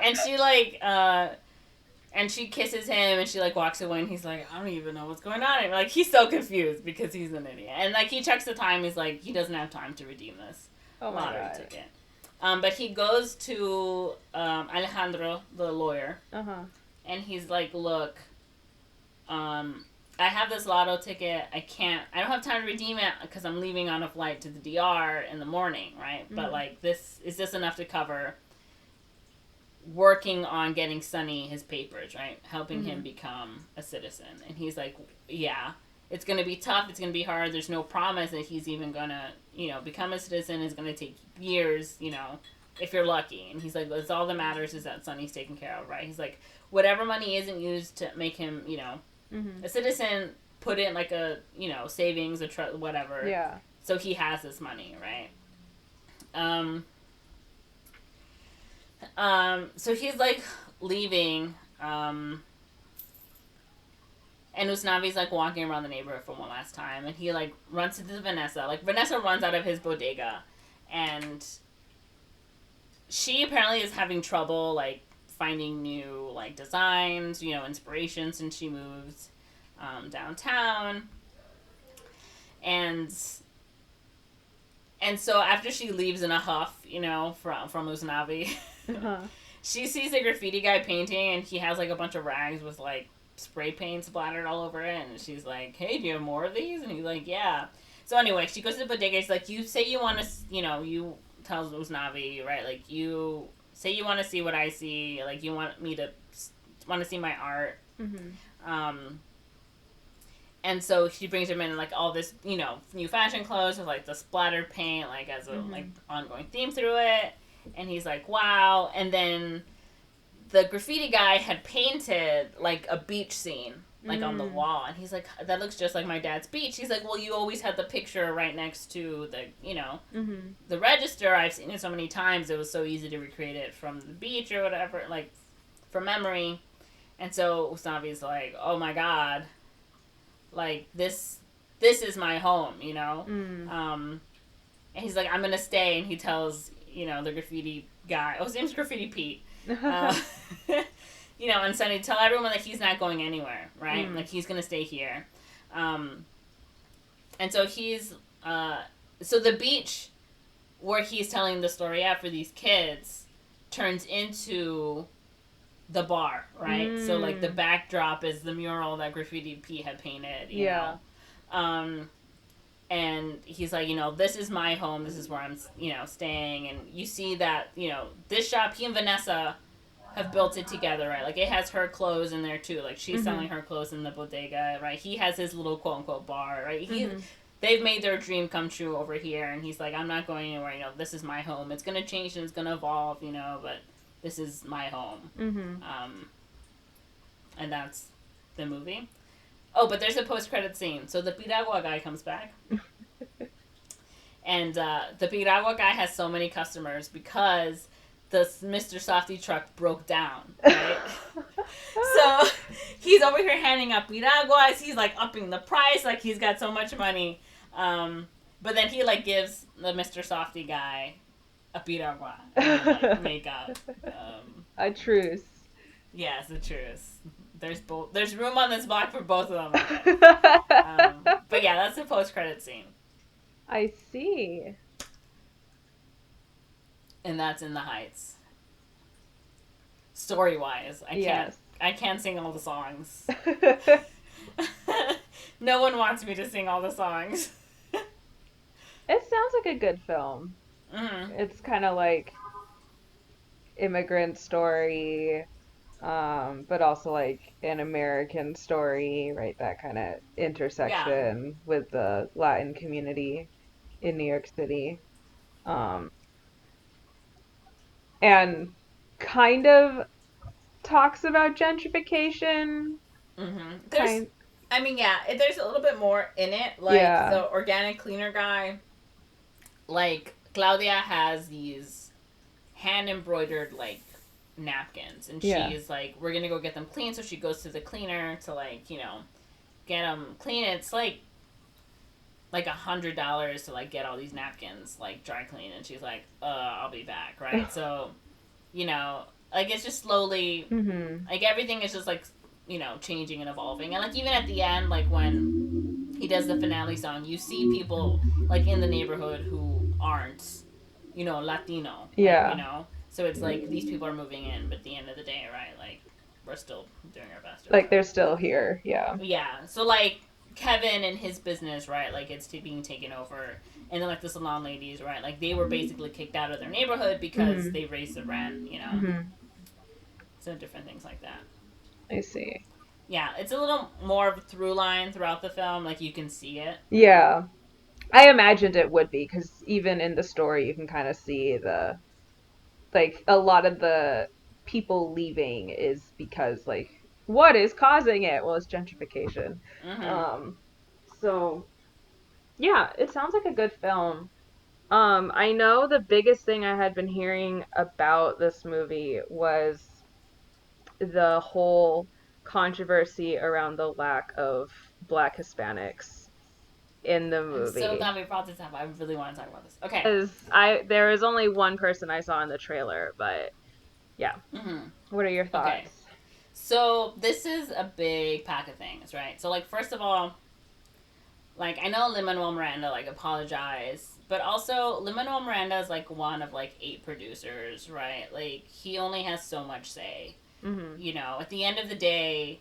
And she, like, and she kisses him and she, like, walks away and he's like, I don't even know what's going on. And, like, he's so confused because he's an idiot. And, like, he checks the time. He's like, he doesn't have time to redeem this lottery ticket. But he goes to Alejandro, the lawyer. Uh-huh. And he's like, look, I have this lotto ticket. I don't have time to redeem it because I'm leaving on a flight to the DR in the morning, right? Mm-hmm. But, like, is this enough to cover working on getting Sonny his papers, right? Helping him become a citizen. And he's like, yeah, it's going to be tough. It's going to be hard. There's no promise that he's even going to, you know, become a citizen. It's going to take years, you know, if you're lucky. And he's like, that's all that matters is that Sonny's taken care of, right? He's like, whatever money isn't used to make him, you know, a citizen, put in like a, you know, savings, whatever. Yeah. So he has this money, right? So he's like leaving, and Usnavi's like walking around the neighborhood for one last time, and he like runs into Vanessa. Like, Vanessa runs out of his bodega, and she apparently is having trouble like finding new like designs, you know, inspiration since she moves downtown. And so after she leaves in a huff, you know, from Usnavi, she sees a graffiti guy painting and he has like a bunch of rags with like spray paint splattered all over it, and she's like, hey, do you have more of these? And he's like, yeah. So anyway, she goes to the bodega. She's like, you say you want to, you know, you tells Usnavi, right, like, you say you want to see what I see, like, you want to see my art. And so she brings him in, like, all this, you know, new fashion clothes with, like, the splattered paint, like, as a, like, ongoing theme through it. And he's like, wow. And then the graffiti guy had painted, like, a beach scene, like, on the wall. And he's like, that looks just like my dad's beach. He's like, well, you always had the picture right next to the, you know, the register. I've seen it so many times. It was so easy to recreate it from the beach or whatever, like, from memory. And so Usnavi's like, oh, my God. Like, this is my home, you know? And he's like, I'm going to stay. And he tells, you know, the graffiti guy, his name's Graffiti Pete. You know, and Sonny, tell everyone that he's not going anywhere, right? Like, he's going to stay here. And so he's, so the beach where he's telling the story at for these kids turns into the bar, right? So, like, the backdrop is the mural that Graffiti Pete had painted, you know? And he's like, you know, this is my home. This is where I'm, you know, staying. And you see that, you know, this shop, he and Vanessa have built it together, right? Like, it has her clothes in there, too. Like, she's selling her clothes in the bodega, right? He has his little quote-unquote bar, right? They've made their dream come true over here. And he's like, I'm not going anywhere. You know, this is my home. It's going to change and it's going to evolve, you know, but this is my home. And that's the movie. Oh, but there's a post-credit scene. So the Piragua guy comes back. And the Piragua guy has so many customers because the Mr. Softy truck broke down, right? So he's over here handing out Piraguas. He's, like, upping the price. Like, he's got so much money. But then he, like, gives the Mr. Softy guy a Piragua. And they, like, make up. A truce. Yeah, it's a truce. There's room on this block for both of them. But yeah, that's the post-credit scene. I see. And that's in the Heights. Story-wise, I can't sing all the songs. No one wants me to sing all the songs. It sounds like a good film. Mm-hmm. It's kind of like immigrant story, but also like an American story, right? That kind of intersection with the Latin community in New York City. And kind of talks about gentrification. Mm-hmm. There's a little bit more in it. Like, the organic cleaner guy, like, Claudia has these hand-embroidered, like, napkins. And she's like, we're gonna go get them clean. So she goes to the cleaner to, like, you know, get them clean. It's, like $100 to, like, get all these napkins, like, dry clean. And she's like, I'll be back, right? So, you know, like, it's just slowly, like, everything is just, like, you know, changing and evolving. And, like, even at the end, like, when he does the finale song, you see people, like, in the neighborhood who aren't, you know, Latino. Yeah. Like, you know? So it's, like, these people are moving in, but at the end of the day, right, like, we're still doing our best. Like, they're still here, yeah. Yeah. So, like, Kevin and his business, right, like, it's being taken over. And then, like, the salon ladies, right, like, they were basically kicked out of their neighborhood because they raised the rent, you know? So different things like that. I see. Yeah, it's a little more of a through line throughout the film. Like, you can see it. Yeah. I imagined it would be, because even in the story, you can kind of see like, a lot of the people leaving is because, like, what is causing it? Well, it's gentrification. So, yeah, it sounds like a good film. I know the biggest thing I had been hearing about this movie was the whole controversy around the lack of Black Hispanics in the movie. I'm so glad we brought this up. I really want to talk about this. Okay. Because there is only one person I saw in the trailer, but yeah. What are your thoughts? Okay. So this is a big pack of things, right? So, like, first of all, like, I know Lin-Manuel Miranda, like, apologized, but also Lin-Manuel Miranda is, like, one of, like, 8 producers, right? Like, he only has so much say. You know, at the end of the day,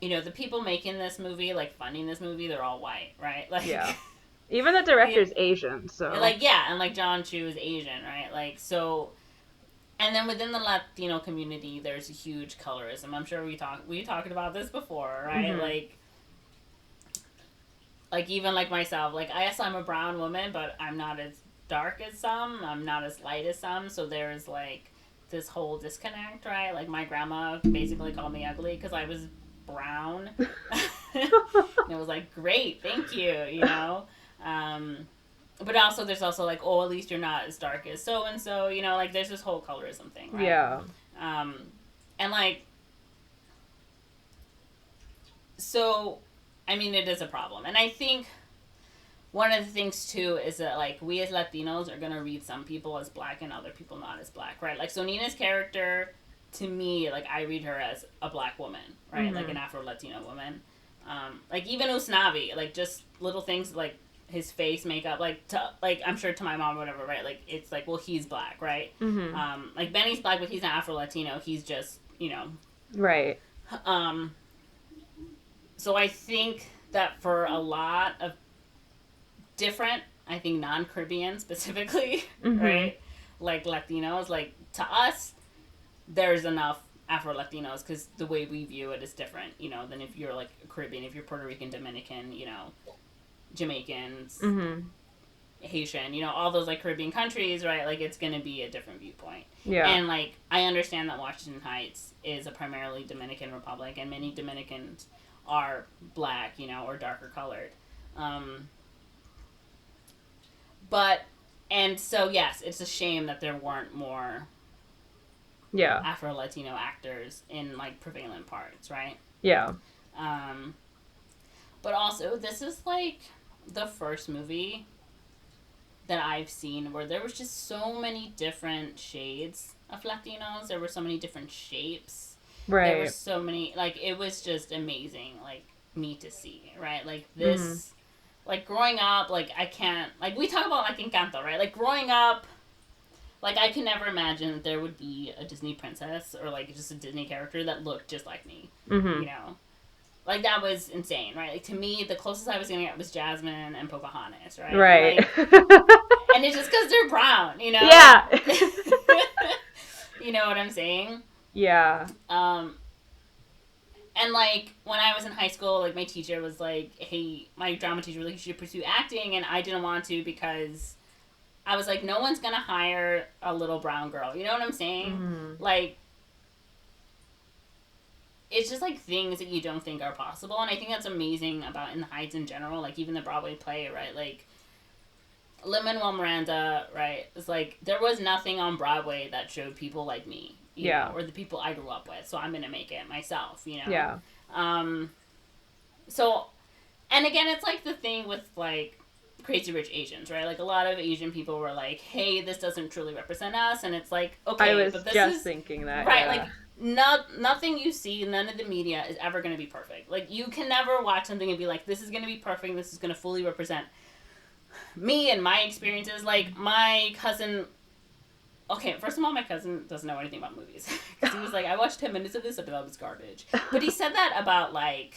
you know, the people making this movie, like, funding this movie, they're all white, right? Like, yeah. Even the director's Asian, so. Like, yeah, and, like, John Chu is Asian, right? Like, so, and then within the Latino community, there's a huge colorism. I'm sure we talked about this before, right? Like, even, like, myself, like, yes, I'm a brown woman, but I'm not as dark as some, I'm not as light as some, so there's, like, this whole disconnect, right? Like, my grandma basically called me ugly because I was brown. And it was like, great, thank you, you know? But also, there's also, like, oh, at least you're not as dark as so-and-so, you know? Like, there's this whole colorism thing, right? Yeah. And, like, so, I mean, it is a problem. And I think one of the things, too, is that, like, we as Latinos are going to read some people as Black and other people not as Black, right? Like, so Nina's character, to me, like, I read her as a Black woman, right? Like, an Afro-Latino woman. Like, even Usnavi, like, just little things, like, his face, makeup, like, I'm sure to my mom or whatever, right? Like, it's like, well, he's Black, right? Like, Benny's Black, but he's not Afro-Latino. He's just, you know. Right. So I think that for a lot of different, I think non-Caribbean specifically, right? Like, Latinos, like, to us, there's enough Afro-Latinos because the way we view it is different, you know, than if you're, like, Caribbean, if you're Puerto Rican, Dominican, you know, Jamaicans, Haitian, you know, all those, like, Caribbean countries, right? Like, it's going to be a different viewpoint. Yeah. And, like, I understand that Washington Heights is a primarily Dominican republic, and many Dominicans are black, you know, or darker colored. But, and so, yes, it's a shame that there weren't more Afro-Latino actors in, like, prevalent parts, right? Yeah. But also, this is, like, the first movie that I've seen where there was just so many different shades of Latinos. There were so many different shapes. Right. There were so many, like, it was just amazing, like, me to see, right? Like, this, like, growing up, like, I can't, like, we talk about, like, Encanto, right? Like, growing up, like, I could never imagine that there would be a Disney princess or, like, just a Disney character that looked just like me, you know? Like, that was insane, right? Like, to me, the closest I was going to get was Jasmine and Pocahontas, right? Right. Like, and it's just because they're brown, you know? Yeah. You know what I'm saying? Yeah. And, like, when I was in high school, like, my teacher was like, hey, my drama teacher was like, you should pursue acting, and I didn't want to because I was like, no one's gonna hire a little brown girl. You know what I'm saying? Like, it's just, like, things that you don't think are possible, and I think that's amazing about In the Heights in general, like, even the Broadway play, right? Like, Lin-Manuel Miranda, right, it's like, there was nothing on Broadway that showed people like me. You know, or the people I grew up with, so I'm gonna make it myself, you know? Yeah. So, and again, it's like the thing with, like, Crazy Rich Asians, right? Like, a lot of Asian people were like, hey, this doesn't truly represent us, and it's like, okay, I was but this just is, thinking that. right, Yeah. like, nothing you see, none of the media is ever gonna be perfect. Like, you can never watch something and be like, this is gonna be perfect, this is gonna fully represent me and my experiences. Like, my cousin... Okay, first of all, my cousin doesn't know anything about movies. Because he was like, I watched 10 minutes of this, I thought it was garbage. But he said that about, like,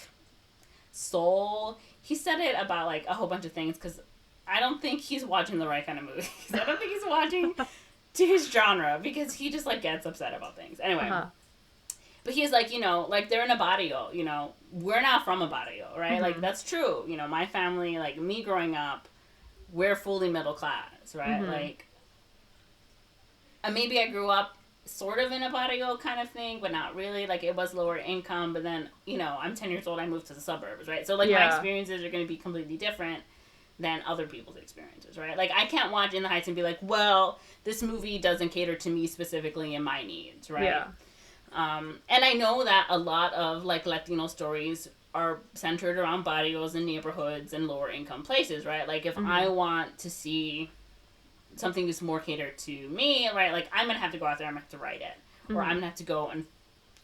Soul. He said it about, like, a whole bunch of things, because I don't think he's watching the right kind of movies. I don't think he's watching to his genre, because he just, like, gets upset about things. Anyway. But he's like, you know, like, they're in a barrio, you know. We're not from a barrio, right? Like, that's true. You know, my family, like, me growing up, we're fully middle class, right? Like... And maybe I grew up sort of in a barrio kind of thing, but not really. Like, it was lower income, but then, you know, I'm 10 years old, I moved to the suburbs, right? So, like, my experiences are going to be completely different than other people's experiences, right? Like, I can't watch In the Heights and be like, well, this movie doesn't cater to me specifically and my needs, right? Yeah. And I know that a lot of, like, Latino stories are centered around barrios and neighborhoods and lower income places, right? Like, if I want to see... something that's more catered to me, right? Like, I'm gonna have to go out there, I'm gonna have to write it. Or I'm gonna have to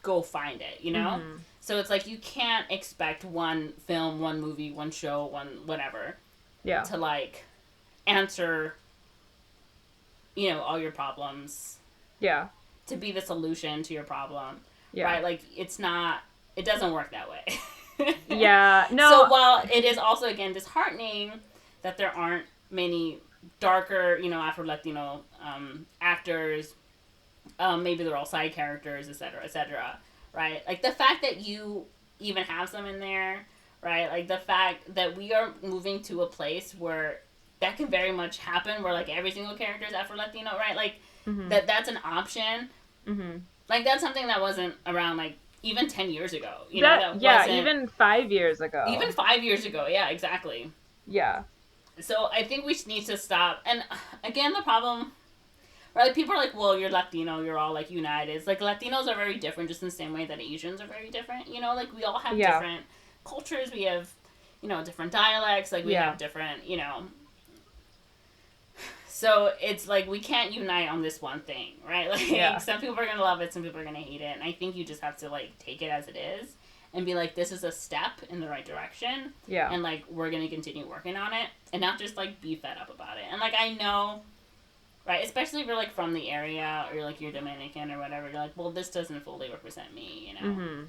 go find it, you know? So it's like, you can't expect one film, one movie, one show, one whatever to, like, answer, you know, all your problems. Yeah. To be the solution to your problem. Yeah. Right? Like, it doesn't work that way. Yeah. No. So while it is also, again, disheartening that there aren't many... darker, you know, Afro-Latino actors, maybe they're all side characters, etc., right? Like, the fact that you even have some in there, right? Like, the fact that we are moving to a place where that can very much happen, where, like, every single character is Afro-Latino, right? Like, that's an option. Like, that's something that wasn't around, like, even 10 years ago. You know, even 5 years ago. Even 5 years ago, yeah, exactly. Yeah. So I think we need to stop. And again, the problem, right? Like, people are like, well, you're Latino, you're all, like, united. It's like, Latinos are very different just in the same way that Asians are very different. You know, like, we all have different cultures. We have, you know, different dialects. Like, we have different, you know. So it's like, we can't unite on this one thing, right? Like, some people are going to love it, some people are going to hate it. And I think you just have to, like, take it as it is. And be like, this is a step in the right direction. Yeah. And, like, we're going to continue working on it. And not just, like, be fed up about it. And, like, I know, right, especially if you're, like, from the area, or, like, you're Dominican or whatever, you're like, well, this doesn't fully represent me, you know?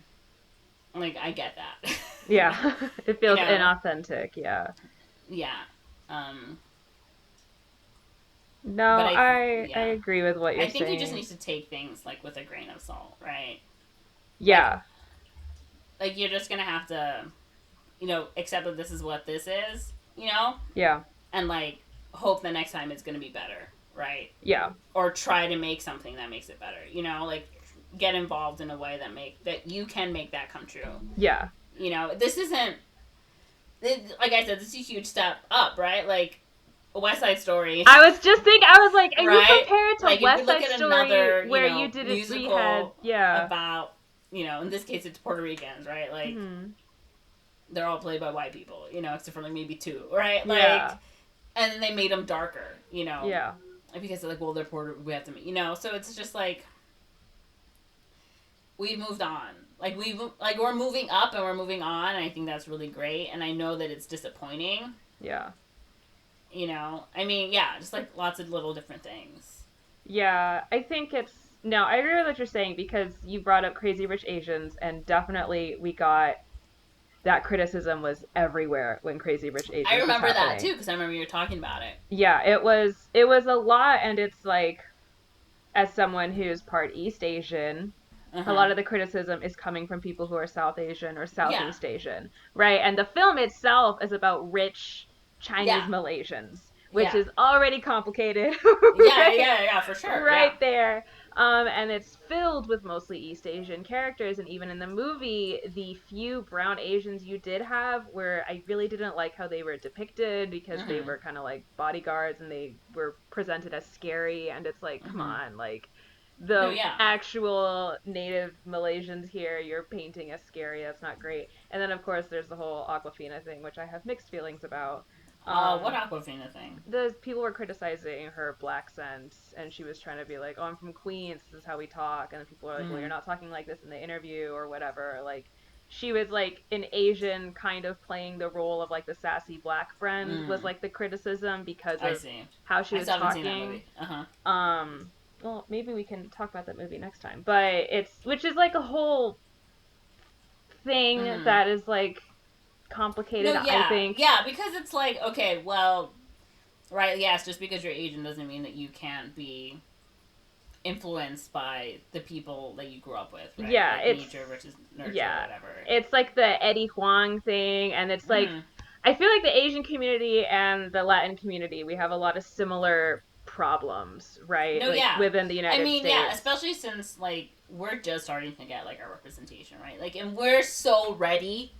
Like, I get that. Yeah. It feels you know? inauthentic, yeah. Yeah. No, I agree with what you're saying. I think you just need to take things, like, with a grain of salt, right? Yeah. Like, you're just gonna have to, you know, accept that this is what this is, you know? Yeah. And, like, hope the next time it's gonna be better, right? Yeah. Or try to make something that makes it better, you know? Like, get involved in a way that you can make that come true. Yeah. You know, this isn't, like I said, this is a huge step up, right? Like, a West Side Story. I was just thinking, I was like, and right? you compare it to like, West if you look Side at Story another, where you know, you did it, musical we had, about, you know, in this case it's Puerto Ricans, right? Like, they're all played by white people, you know, except for like maybe two, right? Like, and then they made them darker, you know. Yeah. Because they're like, well, they're Puerto, we have to, you know, so it's just like, we've moved on. Like, we're moving up and we're moving on, and I think that's really great, and I know that it's disappointing. Yeah. You know? I mean, yeah, just like lots of little different things. Yeah, I think it's, no, I agree with what you're saying, because you brought up Crazy Rich Asians, and definitely we got, that criticism was everywhere when Crazy Rich Asians I remember was that happening. too, because I remember you were talking about it. Yeah, it was a lot, and it's like, as someone who's part East Asian, a lot of the criticism is coming from people who are South Asian or Southeast Asian, right? And the film itself is about rich Chinese Malaysians, which is already complicated. Right? Yeah, for sure. Right there. And it's filled with mostly East Asian characters, and even in the movie, the few brown Asians you did have, where I really didn't like how they were depicted, because they were kind of like bodyguards and they were presented as scary, and it's like, come on, like, the actual native Malaysians here, you're painting as scary. That's not great. And then, of course, there's the whole Aquafina thing, which I have mixed feelings about. What Aquafina thing? The people were criticizing her black accent, and she was trying to be like, oh, I'm from Queens, this is how we talk. And then people were like, well, you're not talking like this in the interview or whatever. Like, she was like an Asian kind of playing the role of like the sassy black friend was like the criticism, because of how she was talking. Well, maybe we can talk about that movie next time. But which is like a whole thing that is like complicated, I think. Yeah, because it's like, okay, well, right, yes, just because you're Asian doesn't mean that you can't be influenced by the people that you grew up with, right? Yeah, like it's nature versus nurture, or whatever. It's like the Eddie Huang thing, and it's like, I feel like the Asian community and the Latin community, we have a lot of similar problems, right? No, like, within the United States. Yeah, especially since, like, we're just starting to get, like, our representation, right? Like, and we're so ready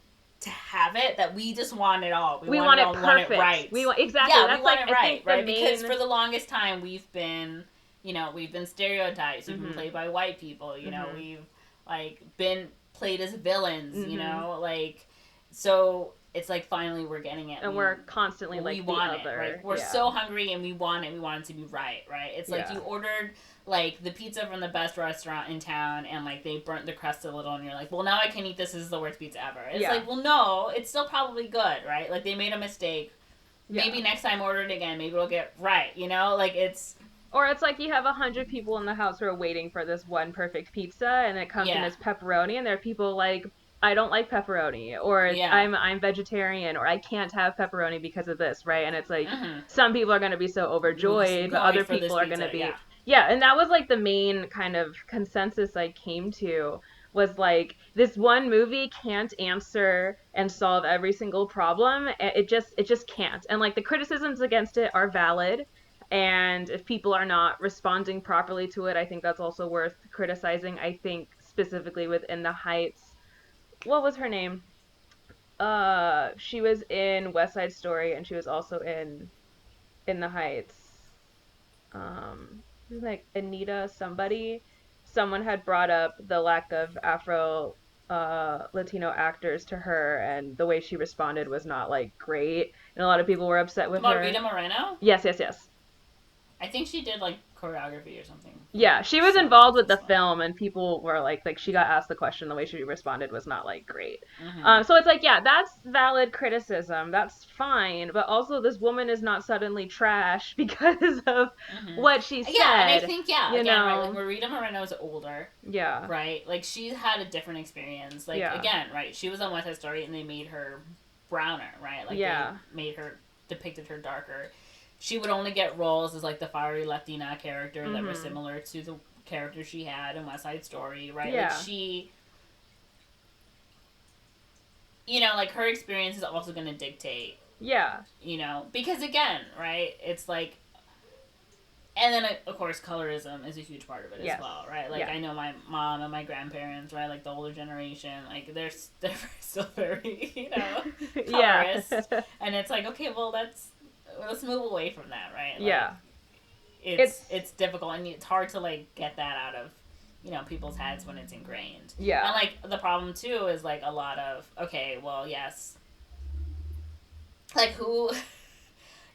to have it that we just want it all. We want it all, perfect. We want it right. Exactly. Yeah, that's we want like, it right, right? Main... Because for the longest time, we've been, you know, we've been stereotyped. We've been played by white people. You know, we've, like, been played as villains, you know? Like, so it's like, finally we're getting it. And we're constantly like, we want it, right? We're so hungry and we want it. We want it to be right? It's like you ordered, like, the pizza from the best restaurant in town, and, like, they burnt the crust a little, and you're like, well, now I can eat this. This is the worst pizza ever. It's like, well, no, it's still probably good, right? Like, they made a mistake. Maybe next time order it again. Maybe it'll get right, you know? Like, it's... Or it's like you have 100 people in the house who are waiting for this one perfect pizza, and it comes in as pepperoni, and there are people like, I don't like pepperoni, or I'm vegetarian, or I can't have pepperoni because of this, right? And it's like, some people are going to be so overjoyed, but other people are going to be... Yeah, and that was like the main kind of consensus I came to, was like, this one movie can't answer and solve every single problem. It just can't. And like, the criticisms against it are valid. And if people are not responding properly to it, I think that's also worth criticizing. I think specifically with In the Heights, what was her name? She was in West Side Story, and she was also in the Heights. Like Anita someone had brought up the lack of Afro Latino actors to her, and the way she responded was not like great, and a lot of people were upset with her. Rita Moreno? Yes. I think she did, like, choreography or something. Yeah, she was involved with the film, and people were like she got asked the question, the way she responded was not, like, great. So it's like, yeah, that's valid criticism. That's fine. But also, this woman is not suddenly trash because of what she said. Yeah, and I think, again, know? Right, like, Rita Moreno's older. Yeah. Right? Like, she's had a different experience. Like, again, right, she was on West Side Story, and they made her browner, right? Like, they depicted her darker. She would only get roles as, like, the fiery Latina character that were similar to the character she had in West Side Story, right? Yeah. Like, she... You know, like, her experience is also going to dictate... Yeah. You know? Because, again, right, it's like... And then, of course, colorism is a huge part of it Yes. as well, right? Like, Yeah. I know my mom and my grandparents, right? Like, the older generation, like, they're still very, colorist. Yeah. And it's like, okay, well, let's move away from that, right? Like, Yeah. It's difficult, and it's hard to, like, get that out of, people's heads when it's ingrained. Yeah. And, like, the problem, too, is, like, a lot of, okay, well, yes. Like, who...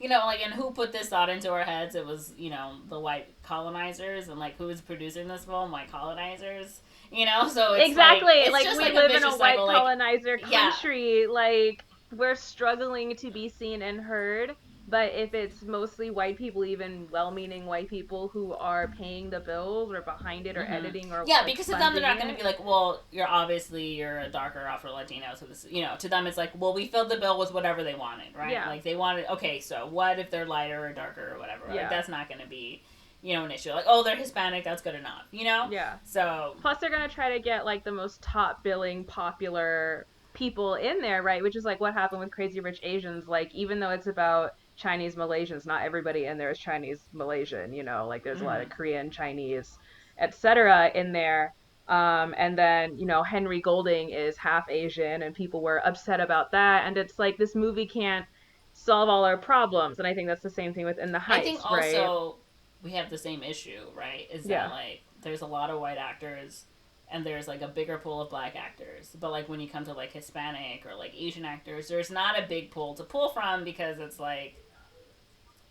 and who put this thought into our heads? It was, the white colonizers, and, like, who was producing this film? White colonizers, so it's exactly. it's Like, just, we live in a white cycle, colonizer country. Yeah. Like, we're struggling to be seen and heard. But if it's mostly white people, even well-meaning white people who are paying the bills or behind it or editing or because to them they're not going to be like, well, you're a darker Afro-Latino, so this, to them it's like, well, we filled the bill with whatever they wanted, right? Yeah. Like, they wanted, okay, so what if they're lighter or darker or whatever? Yeah. Like, that's not going to be, an issue. Like, oh, they're Hispanic, that's good enough, Yeah. So. Plus, they're going to try to get, like, the most top-billing, popular people in there, right? Which is, like, what happened with Crazy Rich Asians. Like, even though it's about Chinese Malaysians, not everybody in there is Chinese Malaysian, like there's a lot of Korean, Chinese, etc. in there. And then, Henry Golding is half Asian, and people were upset about that. And it's like, this movie can't solve all our problems. And I think that's the same thing with In the Heights, I think also we have the same issue, right? Is that, like, there's a lot of white actors, and there's, like, a bigger pool of black actors. But, like, when you come to, like, Hispanic or, like, Asian actors, there's not a big pool to pull from, because it's, like,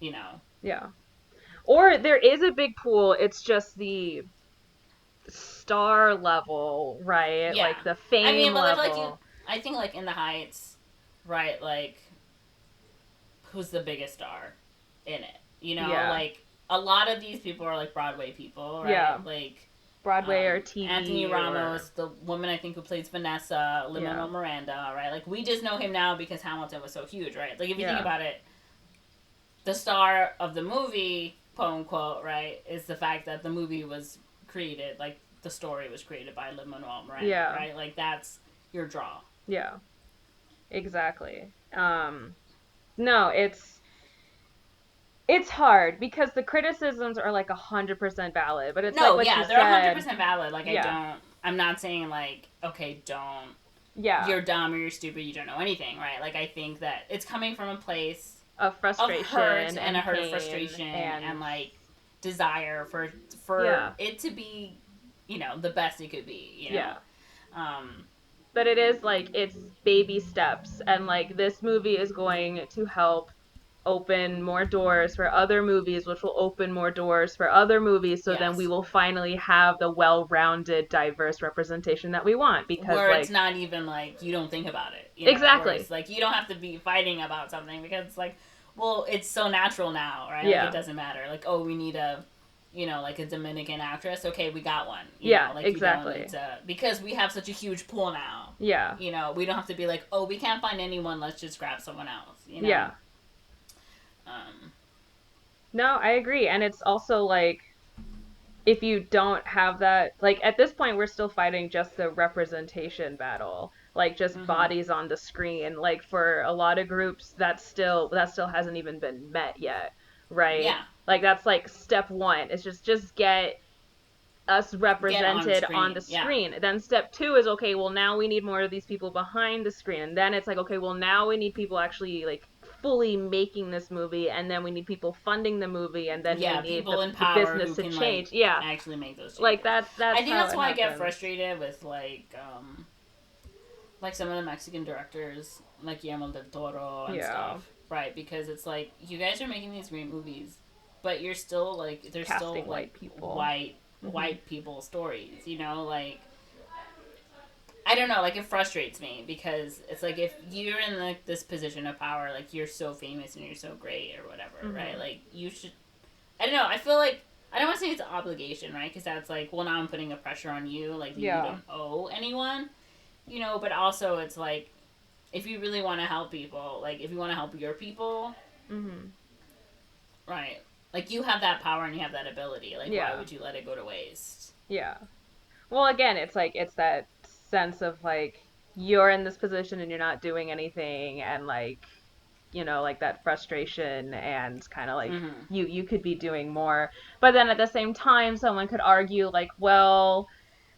Yeah. Or there is a big pool, it's just the star level, right? Yeah. Like, the fame level. Like, I think, like, In the Heights, right, like, who's the biggest star in it? Like, a lot of these people are, like, Broadway people, right? Yeah. Like, Broadway or TV. Anthony Ramos, the woman I think who plays Vanessa, Lin-Manuel Miranda, right? Like, we just know him now because Hamilton was so huge, right? Like, if you think about it, the star of the movie, quote unquote, right, is the fact that the movie was created, like, the story was created by Lin-Manuel Miranda, right? Like, that's your draw. Yeah. Exactly. No, it's hard because the criticisms are, like, 100% valid, but it's they're 100% valid. Like, I'm not saying, like, okay, don't, you're dumb or you're stupid, you don't know anything, right? Like, I think that it's coming from a place of frustration, of hurt and a hurt of frustration and, like, desire for it to be, the best it could be, but it is, like, it's baby steps, and, like, this movie is going to help open more doors for other movies, which will open more doors for other movies, so then we will finally have the well-rounded, diverse representation that we want, because, where, like, it's not even, like, you don't think about it. Exactly. It's, like, you don't have to be fighting about something, because it's, like, well, it's so natural now, right? Yeah. Like, it doesn't matter. Like, oh, we need a, like, a Dominican actress. Okay, we got one. Like, exactly. You don't need to, because we have such a huge pool now. Yeah. We don't have to be like, oh, we can't find anyone, let's just grab someone else. Yeah. No, I agree. And it's also, like, if you don't have that, like, at this point, we're still fighting just the representation battle. Like, just bodies on the screen. Like, for a lot of groups, that still hasn't even been met yet, right? Yeah. Like, that's, like, step one. It's just get us represented on the screen. Yeah. Then step two is, okay, well, now we need more of these people behind the screen. And then it's like, okay, well, now we need people actually, like, fully making this movie, and then we need people funding the movie, and then we need people in the power business who to can, change. Like, actually make those changes. Like, that's I think that's why happens. I get frustrated with, like some of the Mexican directors, like Guillermo del Toro and stuff, right? Because it's like, you guys are making these great movies, but you're still, like, there's casting still, like, white people stories, like, I don't know, like, it frustrates me, because it's like, if you're in, like, this position of power, like, you're so famous and you're so great or whatever, right? Like, you should, I don't know, I feel like, I don't want to say it's an obligation, right? Because that's like, well, now I'm putting a pressure on you, like, you don't owe anyone, but also it's like, if you really want to help people, like, if you want to help your people, right, like, you have that power and you have that ability, like, why would you let it go to waste? Yeah. Well, again, it's like, it's that sense of, like, you're in this position and you're not doing anything, and, like, you know, like that frustration and kind of like Mm-hmm. you could be doing more. But then at the same time, someone could argue like, well,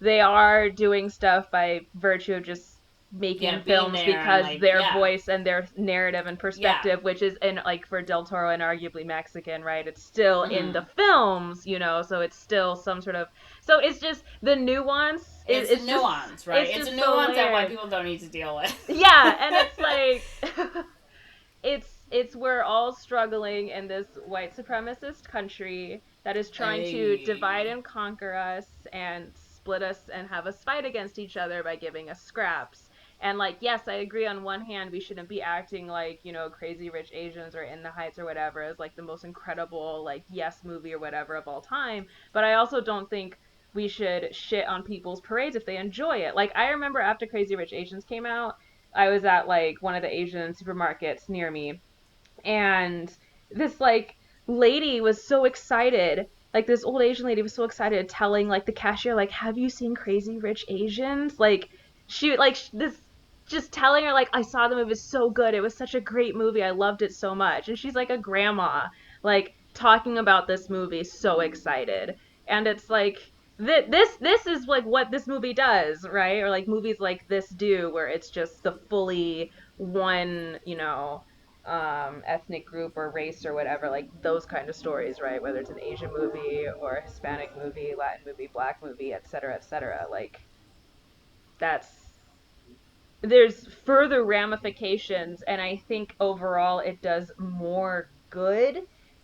they are doing stuff by virtue of just making Yeah, being films there and because like, their yeah, voice and their narrative and yeah. perspective, which is in like for Del Toro and arguably Mexican, right? It's still in the Mm-hmm. films, you know, so it's still some sort of, so it's just the nuance. It's a It's just nuance, right? It's a just so nuance that white layered. people don't need to deal with. Yeah, and it's like it's we're all struggling in this white supremacist country that is trying to divide Hey. and conquer us and split us and have us fight against each other by giving us scraps. And like, yes, I agree on one hand we shouldn't be acting like, you know, Crazy Rich Asians or In the Heights or whatever as like the most incredible like yes movie or whatever of all time, but I also don't think we should shit on people's parades if they enjoy it. Like I remember after Crazy Rich Asians came out, I was at like one of the Asian supermarkets near me, and this like lady was so excited, like this old Asian lady was so excited telling like the cashier like, have you seen Crazy Rich Asians? Like she like this, just telling her like, I saw the movie, it was so good, it was such a great movie, I loved it so much. And she's like a grandma, like talking about this movie so excited. And it's like this is like what this movie does, right? Or like movies like this do, where it's just the fully one, you know, ethnic group or race or whatever, like those kind of stories, right? Whether it's an Asian movie or a Hispanic movie, Latin movie, Black movie, etc., etc. Like that's, there's further ramifications, and I think overall it does more good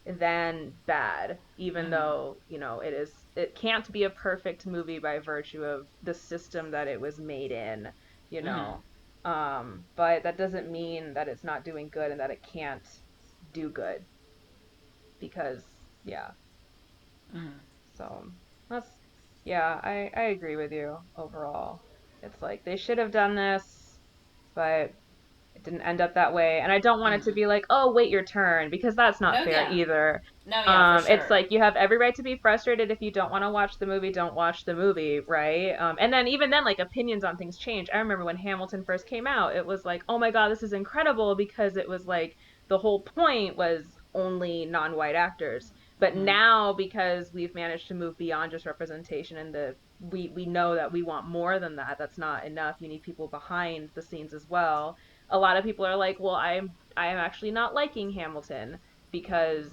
than bad, even Mm-hmm. though, you know, it can't be a perfect movie by virtue of the system that it was made in, you Mm-hmm. know. But that doesn't mean that it's not doing good and that it can't do good, because yeah. Mm-hmm. So that's, yeah, I agree with you overall. It's like they should have done this, but it didn't end up that way. And I don't want it to Mm-hmm. be like, oh, wait your turn, because that's not No, fair yeah. either. No, yeah, for It's sure. like you have every right to be frustrated. If you don't want to watch the movie, don't watch the movie, right? And then even then, like opinions on things change. I remember when Hamilton first came out, it was like, oh my God, this is incredible, because it was like the whole point was only non-white actors. But Mm-hmm. now, because we've managed to move beyond just representation, and we know that we want more than that. That's not enough. You need people behind the scenes as well. A lot of people are like, well, I am actually not liking Hamilton because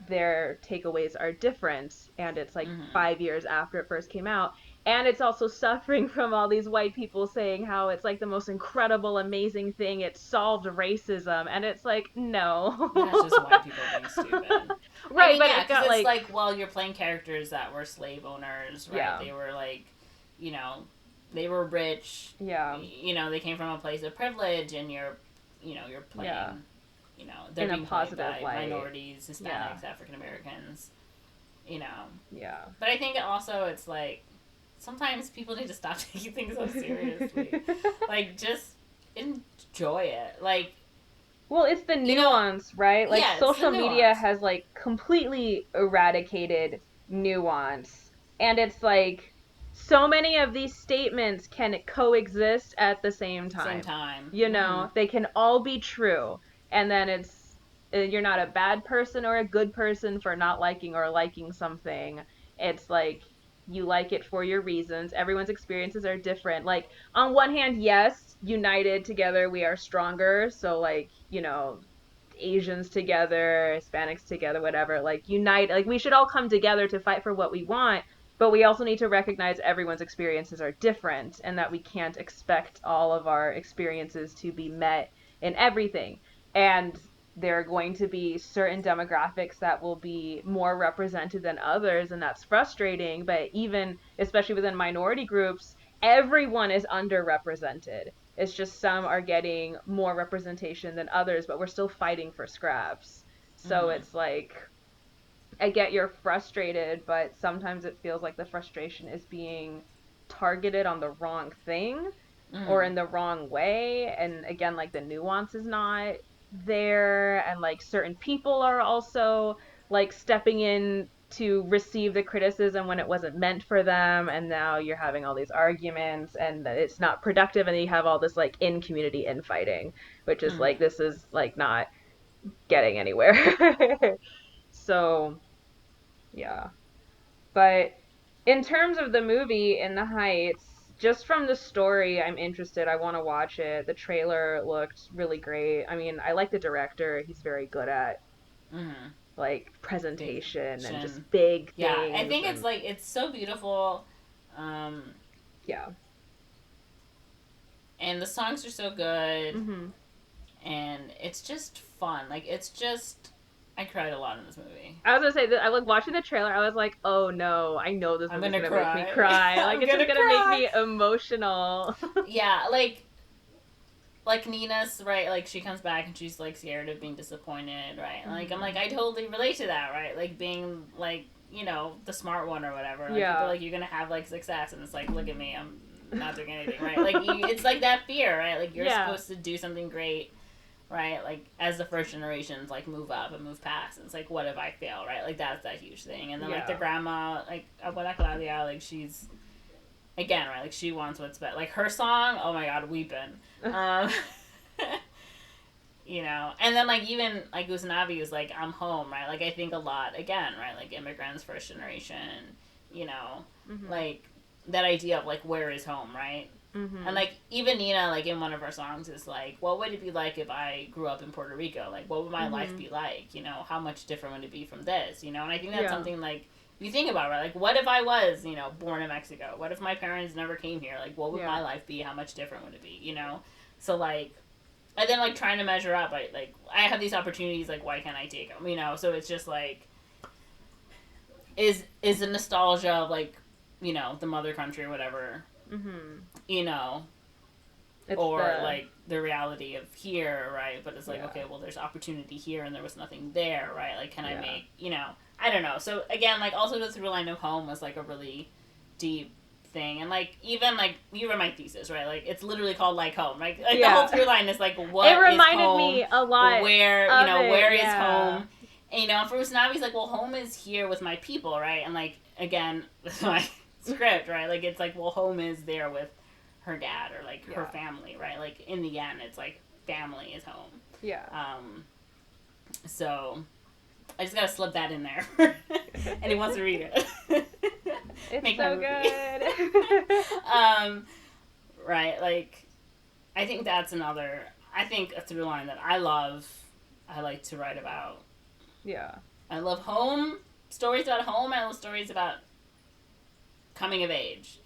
their takeaways are different, and it's like Mm-hmm. 5 years after it first came out, and it's also suffering from all these white people saying how it's like the most incredible amazing thing, it solved racism, and it's like, no. That's just white people being stupid. I Right, mean, but yeah, it because got it's like, like, well, you're playing characters that were slave owners, right? yeah, They were like, you know, they were rich. yeah, You know, they came from a place of privilege, and you're yeah, playing, they're in a being played positive by light. minorities, Yeah, Hispanics, African Americans, you know. yeah. But I think also it's like sometimes people need to stop taking things so seriously. Like, just enjoy it. Like, Well, it's the you know, nuance, right? Like yeah, it's the social media nuance. has like completely eradicated nuance. And it's like so many of these statements can coexist at the same Same time. time. You Mm-hmm. know, they can all be true. And then it's, you're not a bad person or a good person for not liking or liking something. It's like you like it for your reasons. Everyone's experiences are different. Like on one hand, yes, united together we are stronger. So like, you know, Asians together, Hispanics together, whatever, like unite, like we should all come together to fight for what we want. But we also need to recognize everyone's experiences are different, and that we can't expect all of our experiences to be met in everything. And there are going to be certain demographics that will be more represented than others, and that's frustrating. But even, especially within minority groups, everyone is underrepresented. It's just some are getting more representation than others, but we're still fighting for scraps. So Mm-hmm. it's like, I get you're frustrated, but sometimes it feels like the frustration is being targeted on the wrong thing or Mm-hmm. in the wrong way. And again, like the nuance is not there. And like certain people are also like stepping in to receive the criticism when it wasn't meant for them, and now you're having all these arguments and that it's not productive, and then you have all this like in community infighting, which is like, this is like not getting anywhere. So yeah, but in terms of the movie In the Heights, just from the story, I'm interested. I want to watch it. The trailer looked really great. I mean, I like the director. He's very good at like presentation and just big things. I think it's like, it's so beautiful. Yeah. And the songs are so good. And it's just fun. Like, it's just, I cried a lot in this movie. I was gonna say that I was watching the trailer. I was like, "Oh no, I know this movie's gonna make me cry. Like, it's just gonna make me emotional." Yeah, like Nina's right. Like, she comes back and she's like scared of being disappointed, right? And like, I'm like, I totally relate to that, right? Like, being like, you know, the smart one or whatever. Like, people are like, you're gonna have like success, and it's like, look at me, I'm not doing anything, right? Like, it's like that fear, right? Like, you're supposed to do something great. Right, like, as the first generations, like, move up and move past, and it's like, what if I fail, right? Like, that's that huge thing. And then, like, the grandma, like, Abuela Claudia, like, she's, again, right, like, she wants what's best. Like, her song, oh my god, weeping. You know, and then, like, even, like, Usnavi was like, I'm home, right? Like, I think a lot, again, right, like, immigrants, first generation, you know, like, that idea of, like, where is home, right? And, like, even Nina, like, in one of her songs is like, what would it be like if I grew up in Puerto Rico? Like, what would my life be like? You know, how much different would it be from this? You know, and I think that's something, like, you think about, right? Like, what if I was, you know, born in Mexico? What if my parents never came here? Like, what would my life be? How much different would it be? You know? So, like, and then, like, trying to measure up, I have these opportunities, like, why can't I take them? You know? So it's just, like, is the nostalgia of, like, you know, the mother country or whatever, you know, it's like the reality of here, right? But it's like, okay, well, there's opportunity here and there was nothing there, right? Like, can I make, you know, I don't know. So again, like, also the through line of home was like a really deep thing, and like, even like, you read my thesis, right? Like, it's literally called Like Home, right? Like, the whole through line is like, what it reminded is home, me a lot, where, you know, where is home? And, you know, for Usnavi's like, well, home is here with my people, right? And like, again, my script, right? Like, it's like, well, home is there with her dad or like her family, right? Like, in the end, it's like family is home. So I just gotta slip that in there. And he wants to read it. It's Make so good. Right, like, I think that's another, I think a through line that I love, I like to write about. I love home, stories about home. I love stories about coming of age.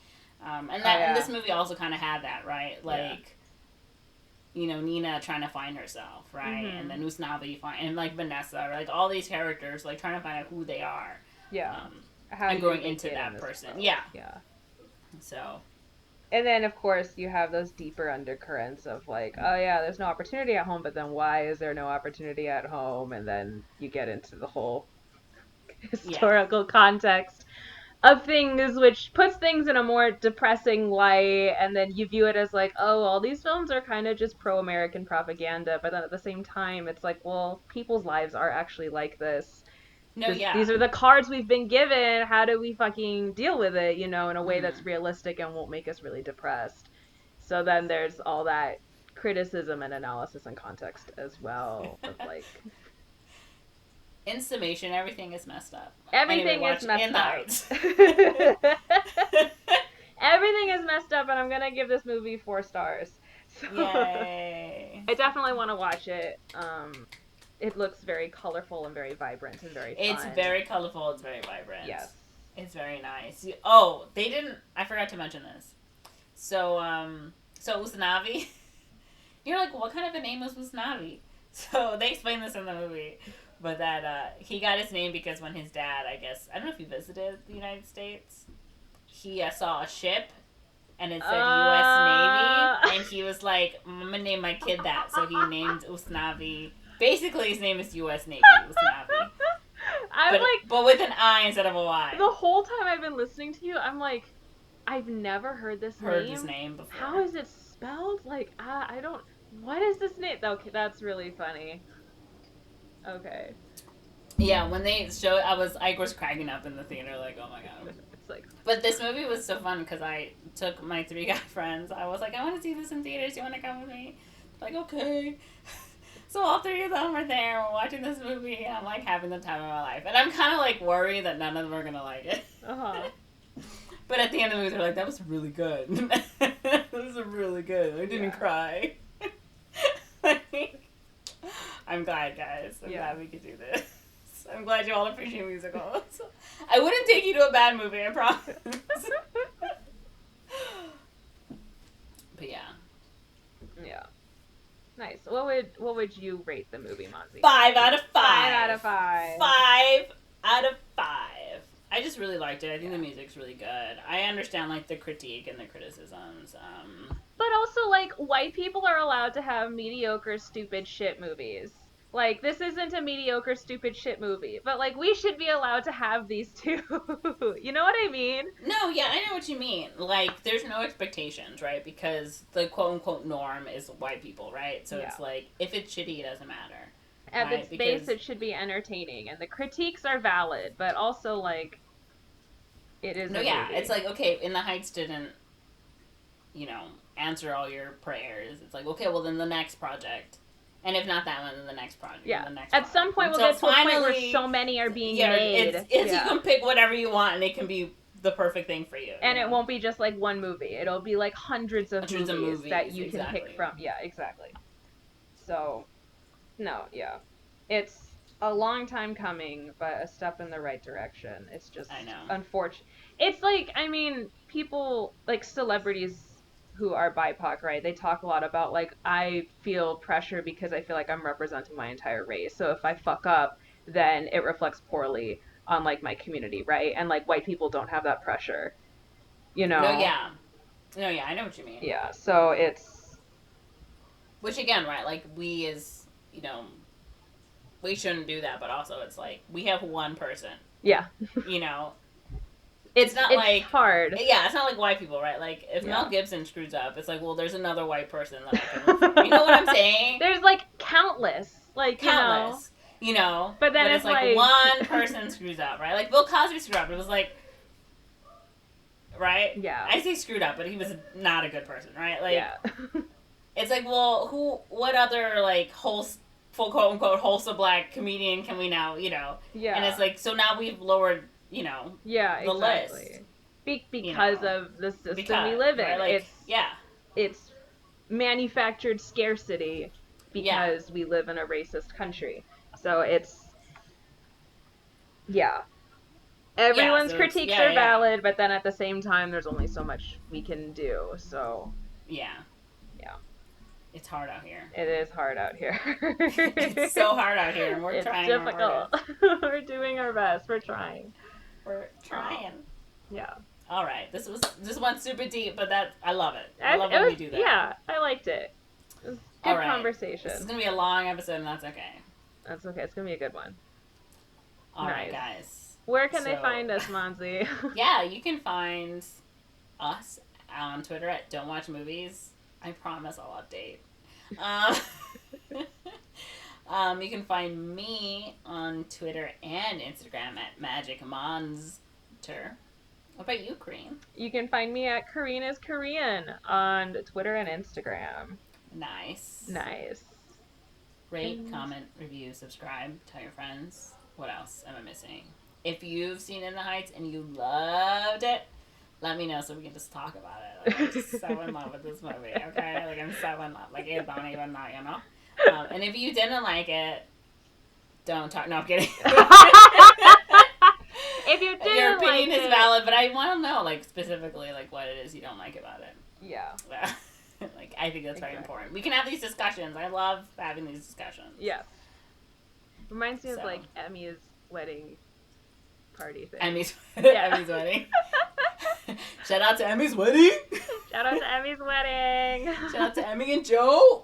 And that, and this movie also kind of had that, right? Like, you know, Nina trying to find herself, right? And then Usnavi and like Vanessa, or like all these characters, like trying to find out who they are. And growing into that person. So. And then, of course, you have those deeper undercurrents of like, oh yeah, there's no opportunity at home, but then why is there no opportunity at home? And then you get into the whole historical context of things, which puts things in a more depressing light, and then you view it as like, oh, all these films are kind of just pro-American propaganda, but then at the same time, it's like, well, people's lives are actually like this. These are the cards we've been given. How do we fucking deal with it, you know, in a way that's realistic and won't make us really depressed? So then there's all that criticism and analysis and context as well, of like... In summation, everything is messed up. Everything is messed up. Everything is messed up, and I'm gonna give this movie 4 stars. So, yay! I definitely want to watch it. It looks very colorful and very vibrant and very fun. It's very colorful. It's very vibrant. Yes. It's very nice. Oh, they didn't... I forgot to mention this. So Usnavi... You're like, what kind of a name was Usnavi? So they explain this in the movie. But that he got his name because when his dad, I guess... I don't know if he visited the United States. He saw a ship and it said U.S. Navy. And he was like, I'm going to name my kid that. So he named Usnavi... Basically, his name is U.S. Navy, Usnavi. But with an I instead of a Y. The whole time I've been listening to you, I'm like, I've never heard this name. Heard this name before. How is it spelled? Like, I don't... What is this name? Okay, that's really funny. Okay. Yeah, when they showed, I was cracking up in the theater, like, oh my god. It's like, But this movie was so fun because I took my 3 guy friends. I was like, I want to see this in theaters. You want to come with me? Like, okay. So all 3 of them are there. We're watching this movie. And I'm like having the time of my life. And I'm kind of like worried that none of them are going to like it. But at the end of the movie, they're like, that was really good. That was really good. I didn't cry. I'm glad, guys. I'm glad we could do this. I'm glad you all appreciate musicals. I wouldn't take you to a bad movie, I promise. But yeah. Yeah. Nice. What would you rate the movie, Monze? 5 out of 5. 5 out of 5. 5 out of 5. I just really liked it. I think the music's really good. I understand, like, the critique and the criticisms. But also, like, white people are allowed to have mediocre, stupid shit movies. Like, this isn't a mediocre, stupid shit movie. But, like, we should be allowed to have these too. You know what I mean? No, yeah, I know what you mean. Like, there's no expectations, right? Because the quote-unquote norm is white people, right? So it's like, if it's shitty, it doesn't matter. At its base, it should be entertaining. And the critiques are valid, but also, like, it is a movie. It's like, okay, In the Heights didn't, answer all your prayers. It's like, okay, well, then the next project. And if not that one, then the next project. Yeah. The next At some point, we'll get to a point where so many are being made. You can pick whatever you want, and it can be the perfect thing for you. And it won't be just, like, one movie. It'll be, like, hundreds of movies that you can pick from. Yeah, exactly. So, no, yeah. It's a long time coming, but a step in the right direction. It's just unfortunate. It's like, I mean, people, like, celebrities who are BIPOC, right? They talk a lot about, like, I feel pressure because I feel like I'm representing my entire race. So if I fuck up, then it reflects poorly on, like, my community, right? And, like, white people don't have that pressure, you know? No, yeah, I know what you mean. Yeah, so it's... Which, again, right, like, we as, we shouldn't do that, but also it's like, we have one person. Yeah. It's not like hard. Yeah, it's not like white people, right? Like, if Mel Gibson screws up, it's like, well, there's another white person that I can... You know what I'm saying? There's, like, countless. Like, countless. But then it's like one person screws up, right? Like, Bill Cosby screwed up. It was like... Right? Yeah. I say screwed up, but he was not a good person, right? Like, it's like, well, what other, like, quote-unquote wholesome black comedian can we now, Yeah. And it's like, so now we've lowered... the list. Because of the system we live in. Right? Like, it's manufactured scarcity because we live in a racist country. So it's... Yeah. Everyone's critiques are valid, but then at the same time, there's only so much we can do, so... Yeah. It's hard out here. It is hard out here. It's so hard out here, and we're trying. It's difficult. We're doing our best. We're trying. Yeah. All right. This went super deep, but I love it. I love when we do that. Yeah, I liked it. It was good conversation. This is gonna be a long episode, and that's okay. That's okay. It's gonna be a good one. All right, guys. Where can they find us, Monze? Yeah, you can find us on Twitter at Don't Watch Movies. I promise I'll update. You can find me on Twitter and Instagram at Magic Monster. What about you, Corinne? You can find me at Corinne is Korean on Twitter and Instagram. Nice. Rate, comment, review, subscribe, tell your friends. What else am I missing? If you've seen In the Heights and you loved it, let me know so we can just talk about it. Like, I'm just so in love with this movie, okay? Like, I'm so in love. Like, I don't even know, and if you didn't like it, don't talk. No, I'm kidding. If you didn't your opinion like is valid, but I want to know, like, specifically, like, what it is you don't like about it. Yeah. Like, I think that's very important. We can have these discussions. I love having these discussions. Yeah. Reminds me of, like, Emmy's wedding party thing. Emmy's wedding. Shout out to Emmy's wedding. Shout out to Emmy's wedding. Shout out to Emmy and Joe.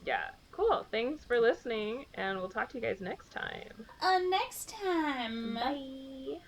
Yeah. Cool. Thanks for listening, and we'll talk to you guys next time. Next time. Bye.